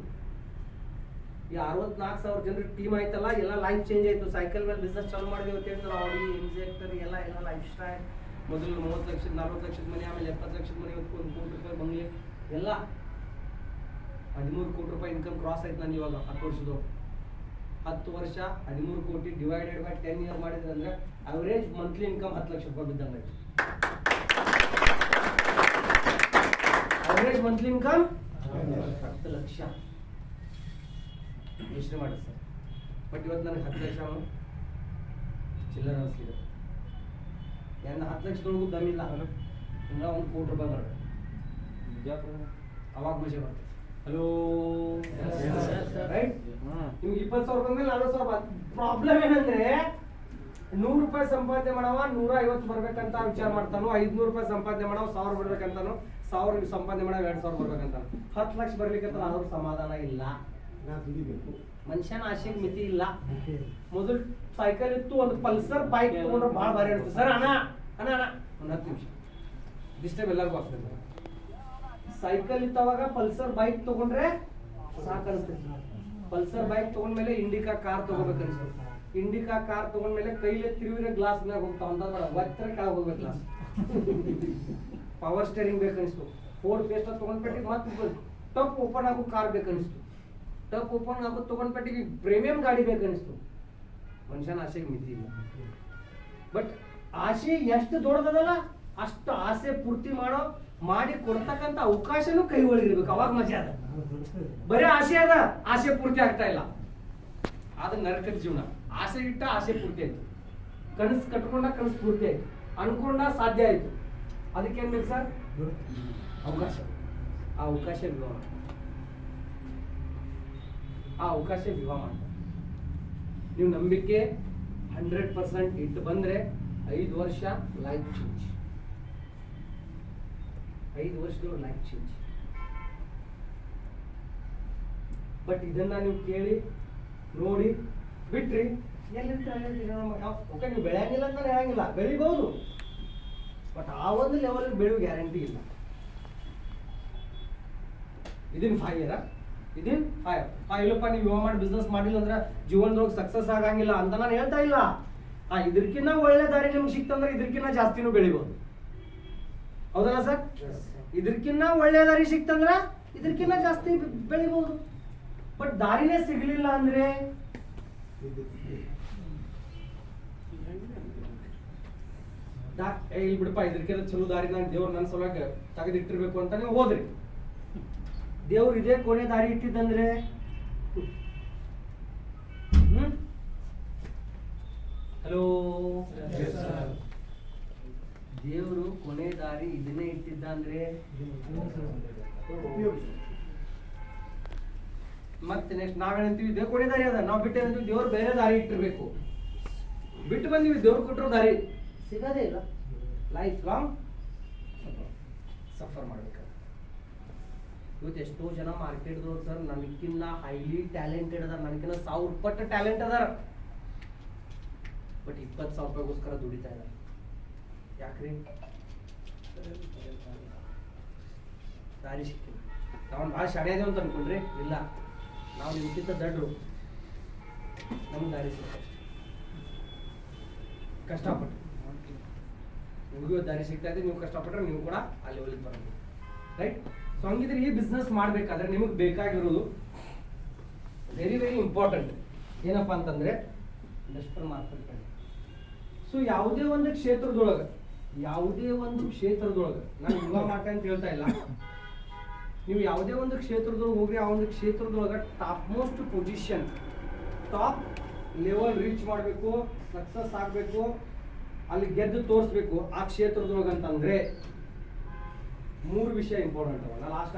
ಈ 64,000 ಜನರ ಟೀಮ್ ಆಯ್ತಲ್ಲ, ಎಲ್ಲ ಲೈಫ್ ಚೇಂಜ್ ಆಯ್ತು. ಸೈಕಲ್ ಮೇಲೆ ಬಿಸ್ನೆಸ್ ಚಾಲೂ ಮಾಡಿದ್ವಿ ಅಂತ ಹೇಳ್ತಾರೆ. ಆಡಿ, ಎನ್ಸೆಕ್ಟರ್ ಎಲ್ಲ ಲೈಫ್ ಸ್ಟೈಲ್. ಮೊದಲು 30 ಲಕ್ಷದ 40 ಲಕ್ಷದ ಮನೆ, ಆಮೇಲೆ 70 ಲಕ್ಷದ ಮನೆ, 1 ಕೋಟಿ ರೂಪಾಯಿ ಬಂಗ್ಲೆ ಎಲ್ಲ 13 ಕೋಟಿ ರೂಪಾಯಿ ಇನ್ಕಮ್ ಕ್ರಾಸ್ ಆಯ್ತು ನಾನು ಇವಾಗ 10 ವರ್ಷದ. 10 ವರ್ಷ 13 ಕೋಟಿ ಡಿವೈಡೆಡ್ ಬೈ 10 ಇಯರ್ ಮಾಡಿದ್ರೆ ಅಂದ್ರೆ ಅವರೇಜ್ ಮಂತ್ಲಿ ಇನ್ಕಮ್ 10 ಲಕ್ಷ ರೂಪಾಯಿ ಬಿದ್ದಂಗೆ. ಅವರೇಜ್ ಮಂತ್ಲಿ ಇನ್ಕಮ್ 10 ಲಕ್ಷ ಯೋಚನೆ ಮಾಡಿ ಸರ್. ಬಟ್ ಇವತ್ತು ನನಗೆ 10 ಲಕ್ಷ ಚಿಲ್ಲರ್ ಅನಿಸ್ಲಿದೆ. ಯಾಕಂದ್ರೆ 10 ಲಕ್ಷದೊಳಗೂ ದಮ್ಮಿಲ್ಲ, ಇಲ್ಲ 1 ಕೋಟಿ ರೂಪಾಯಿ ಬರ್ತದೆ. ಅವಾಗ ಮಜೆ ಬರ್ತದೆ. Hello right. ನಿಮ್ಗೆ 20,000 ಬಂದ್ಮೇಲೆ 40,000. ಪ್ರಾಬ್ಲಮ್ ಏನಂದ್ರೆ 100 ರೂಪಾಯಿ ಸಂಪಾದನೆ ಮಾಡವ 150 ಬರ್ಬೇಕಂತ ವಿಚಾರ ಮಾಡ್ತಾನು. 500 ರೂಪಾಯಿ ಸಂಪಾದನೆ ಮಾಡವ 1000 ಬರ್ಬೇಕಂತಾನು. 1000 ಸಂಪಾದನೆ ಮಾಡವ 2,000 ಬರ್ಬೇಕಂತಾನು. 10 ಲಕ್ಷ ಬರ್ಲಿಕ್ಕಂತ ಆದ್ರೂ ಸಮಾಧಾನ ಇಲ್ಲ. ಮನುಷ್ಯನ ಆಸೆಗೆ ಮಿತಿ ಇಲ್ಲ. ಮೊದಲು ಸೈಕಲ್ ಇತ್ತು, ಒಂದು ಪಲ್ಸರ್ ಬೈಕ್ ತಗೊಂಡ್ರೆ ಬಹಳ ಭಾರಿ ಅನಿಸ್ತು. ಸರ್ ಅಣ್ಣ ಅಣ್ಣ ಅಣ್ಣ ಒಂದು 10 ನಿಮಿಷ ಡಿಸ್ಟರ್ಬ್ ಎಲ್ಲರಿಗೂ ಆಗ್ತದೆ. ಸೈಕಲ್ ಇತ್ತವಾಗ ಪಲ್ಸರ್ ಬೈಕ್ ತಗೊಂಡ್ರೆ ಸಾಕು ಅನಿಸ್ತೈತಿ. ಪಲ್ಸರ್ ಬೈಕ್ ತಗೊಂಡ್ಮೇಲೆ ಇಂಡಿಕಾ ಕಾರ್ ತಗೋಬೇಕು ಅನ್ಸುತ್ತೆ. ಇಂಡಿಕಾ ಕಾರ್ ತಗೊಂಡ್ಮೇಲೆ ಕೈಲೇ ತಿರುವಿನ ಗ್ಲಾಸ್ ಮ್ಯಾಗ ಹೋಗ್ತಾವ ಅಂತ ಒತ್ತರ ಕೆಳಗೆ ಹೋಗ್ಬೇಕು ಗ್ಲಾಸ್. ಪವರ್ ಸ್ಟೇರಿಂಗ್ ಬೇಕನ್ನಿಸ್ತು. ಫೋರ್ಡ್ ಫೇಸ್ಟರ್ ತಗೊಂಡ್ಬಿಟ್ಟು ಮತ್ತೆ ಟಪ್ ಓಪನ್ ಆಗೋ ಕಾರ್ ಬೇಕನ್ನಿಸ್ತು. ಟಪ್ ಓಪನ್ ಆಗೋ ತಗೊಂಡ್ಬಿಟ್ಟಿಗೆ ಪ್ರೀಮಿಯಂ ಗಾಡಿ ಬೇಕನ್ನಿಸ್ತು. ಮನುಷ್ಯನ ಆಸೆಗೆ ಮಿತಿ ಇಲ್ಲ. ಬಟ್ ಆಸೆ ಎಷ್ಟು ದೊಡ್ಡದಲ್ಲ ಅಷ್ಟು ಆಸೆ ಪೂರ್ತಿ ಮಾಡಿ ಕೊಡ್ತಕ್ಕಂಥ ಅವಕಾಶನೂ ಕೈ ಒಳಗಿರ್ಬೇಕು. ಅವಾಗ ಮಜಾ ಅದ. ಬರೀ ಆಸೆ ಅದ, ಆಸೆ ಪೂರ್ತಿ ಆಗ್ತಾ ಇಲ್ಲ. ಅದು ನರಕದ ಜೀವನ. ಆಸೆ ಇಟ್ಟ ಆಸೆ ಪೂರ್ತಿ ಆಯ್ತು, ಕನಸು ಕಟ್ಕೊಂಡ ಕನಸು ಪೂರ್ತಿ ಆಯ್ತು. ಅನ್ಕೊಂಡ ಸಾಧ್ಯ ಆಯ್ತು, ಅದಕ್ಕೇನ್ ಬೇಕು ಸರ್? ಅವಕಾಶ. ಆ ಅವಕಾಶ ವಿವಾಹ ಮಾಡಿ. ಆ ಅವಕಾಶ ವಿವಾಹ ಮಾಡಿ. ನೀವು ನಂಬಿಕೆ 100% ಇಟ್ಟು ಬಂದ್ರೆ 5 ವರ್ಷ ಲೈಫ್ ಚೇಂಜ್. 5 ವರ್ಷದೊಳಗೆ ಲೈಫ್ ಚೇಂಜ್. ಬಟ್ ಇದನ್ನ ನೀವು ಕೇಳಿ ನೋಡಿ ಬಿಟ್ರಿ ಓಕೆ, ನೀವು ಬೆಳೆಯಂಗಿಲ್ಲ ಅಂತ ಹೇಳಂಗಿಲ್ಲ, ಬೆಳಿಬಹುದು. ಬಟ್ ಆ ಒಂದು ಲೆವೆಲ್ ಬೆಳೆಯುವ ಗ್ಯಾರಂಟಿ ಇಲ್ಲ. ಇದನ್ 5 ಇಯರ್, ಇದನ್ 5 ಇಲ್ಲಪ್ಪ ನೀವು ವಿವಾಹ ಮಾಡಿ ಬಿಸ್ನೆಸ್ ಮಾಡಿಲ್ಲ ಅಂದ್ರೆ ಜೀವನದೊಳಗೆ ಸಕ್ಸಸ್ ಆಗಂಗಿಲ್ಲ ಅಂತ ನಾನು ಹೇಳ್ತಾ ಇಲ್ಲ. ಇದಕ್ಕಿಂತ ಒಳ್ಳೆ ದಾರಿ ನಿಮ್ಗೆ ಸಿಕ್ತಂದ್ರೆ ಇದಕ್ಕಿಂತ ಜಾಸ್ತಿನೂ ಬೆಳಿಬಹುದು. ಹೌದಲ್ಲ ಸರ್? ಇದಕ್ಕಿಂತ ಒಳ್ಳೆ ದಾರಿ ಸಿಕ್ತಂದ್ರ ಇದಕ್ಕಿಂತ ಜಾಸ್ತಿ ಬೆಳಿಬಹುದು. ಬಟ್ ದಾರಿನೇ ಸಿಗ್ಲಿಲ್ಲ ಅಂದ್ರೆ ಇಲ್ಲಿ ಬಿಡಪ್ಪ, ಇದಕ್ಕಿಂತ ಚಲೋ ದಾರಿ ನಾನು ದೇವ್ರು ನನ್ನ ಸಲುವಾಗಿ ತೆಗೆದಿಟ್ಟಿರ್ಬೇಕು ಅಂತ ನೀವು ಹೋದ್ರಿ. ದೇವ್ರು ಇದೇ ಕೊನೆ ದಾರಿ ಇಟ್ಟಿದ್ದಂದ್ರೆ ಹಲೋ, ದೇವ್ರು ಕೊನೆ ದಾರಿ ಇದನ್ನೇ ಇಟ್ಟಿದ್ದ ಅಂದ್ರೆ ಮತ್ತೆ ನೆಕ್ಸ್ಟ್ ನಾವೇನಂತೀವಿ ಇದೇ ಕೊನೆ ದಾರಿ ಅದ, ನಾವು ಬಿಟ್ಟೇನಂತೀವಿ ದೇವ್ರು ಬೇರೆ ದಾರಿ ಇಟ್ಟಿರ್ಬೇಕು. ಬಿಟ್ಟು ಬಂದಿವಿ, ದೇವ್ರು ಕೊಟ್ಟಿರೋ ದಾರಿ ಸಿಗೋದೇ ಇಲ್ಲ. ಲೈಫ್ ಲಾಂಗ್ ಸಫರ್ ಮಾಡ್ಬೇಕು. ಇವತ್ತು ಎಷ್ಟೋ ಜನ ಮಾರ್ಕೆಟ್ದವ್ರು ಸರ್ ನನಗಿನ್ನ ಹೈಲಿ ಟ್ಯಾಲೆಂಟೆಡ್ ಅದಾರ, ನನಗಿನ್ನ 1000 ಪಟ್ಟು ಟ್ಯಾಲೆಂಟ್ ಅದಾರ. ಬಟ್ 20,000 ರೂಪಾಯಿಗೋಸ್ಕರ ದುಡಿತಾ ಇದ್ದಾರೆ. ಯಾಕ್ರಿ? ದಾರಿ ಸಿಕ್ಕಿಲ್ಲ. ನಾವು ಭಾಳ ಶಾಣೆದೇವು ಅಂತ ಅನ್ಕೊಂಡ್ರಿ, ಇಲ್ಲ, ನಾವು ನಿಮ್ಗಿಂತ ದಡ್ರು. ನಮ್ಗೆ ದಾರಿ ಸಿಕ್ಕ ಕಷ್ಟಪಟ್ಟು ನಿಮಗೂ ದಾರಿ ಸಿಗ್ತಾ ಇದೆ. ನೀವು ಕಷ್ಟಪಟ್ಟರೆ ನೀವು ಕೂಡ ಅಲ್ಲಿ ಒಳಗೆ ಬರಬೇಕು, ರೈಟ್? ಸೊ ಹಂಗಿದ್ರೆ ಈ ಬಿಸ್ನೆಸ್ ಮಾಡ್ಬೇಕಾದ್ರೆ ನಿಮಗೆ ಬೇಕಾಗಿರೋದು ವೆರಿ ವೆರಿ ಇಂಪಾರ್ಟೆಂಟ್ ಏನಪ್ಪಾ ಅಂತಂದ್ರೆ ಇಂಡಸ್ಟ್ರಿಯಲ್ ಮಾರ್ಕೆಟ್. ಸೊ ಯಾವುದೇ ಒಂದು ಕ್ಷೇತ್ರದೊಳಗೆ ನಾನು ವಿವಾಹ ಮಾಡ್ತಾ ಅಂತ ಹೇಳ್ತಾ ಇಲ್ಲ, ನೀವು ಯಾವುದೇ ಒಂದು ಕ್ಷೇತ್ರದೊಳಗೆ ಹೋಗ್ರಿ, ಆ ಒಂದು ಕ್ಷೇತ್ರದೊಳಗೆ top most position, top level reach ಮಾಡಬೇಕು, ಸಕ್ಸಸ್ ಆಗಬೇಕು, ಅಲ್ಲಿ ಗೆದ್ದು ತೋರಿಸ್ಬೇಕು ಆ ಕ್ಷೇತ್ರದೊಳಗೆ ಅಂತಂದ್ರೆ 3 ವಿಷಯ ಇಂಪಾರ್ಟೆಂಟ್ ಅವ. ನಾ ಲಾಸ್ಟ್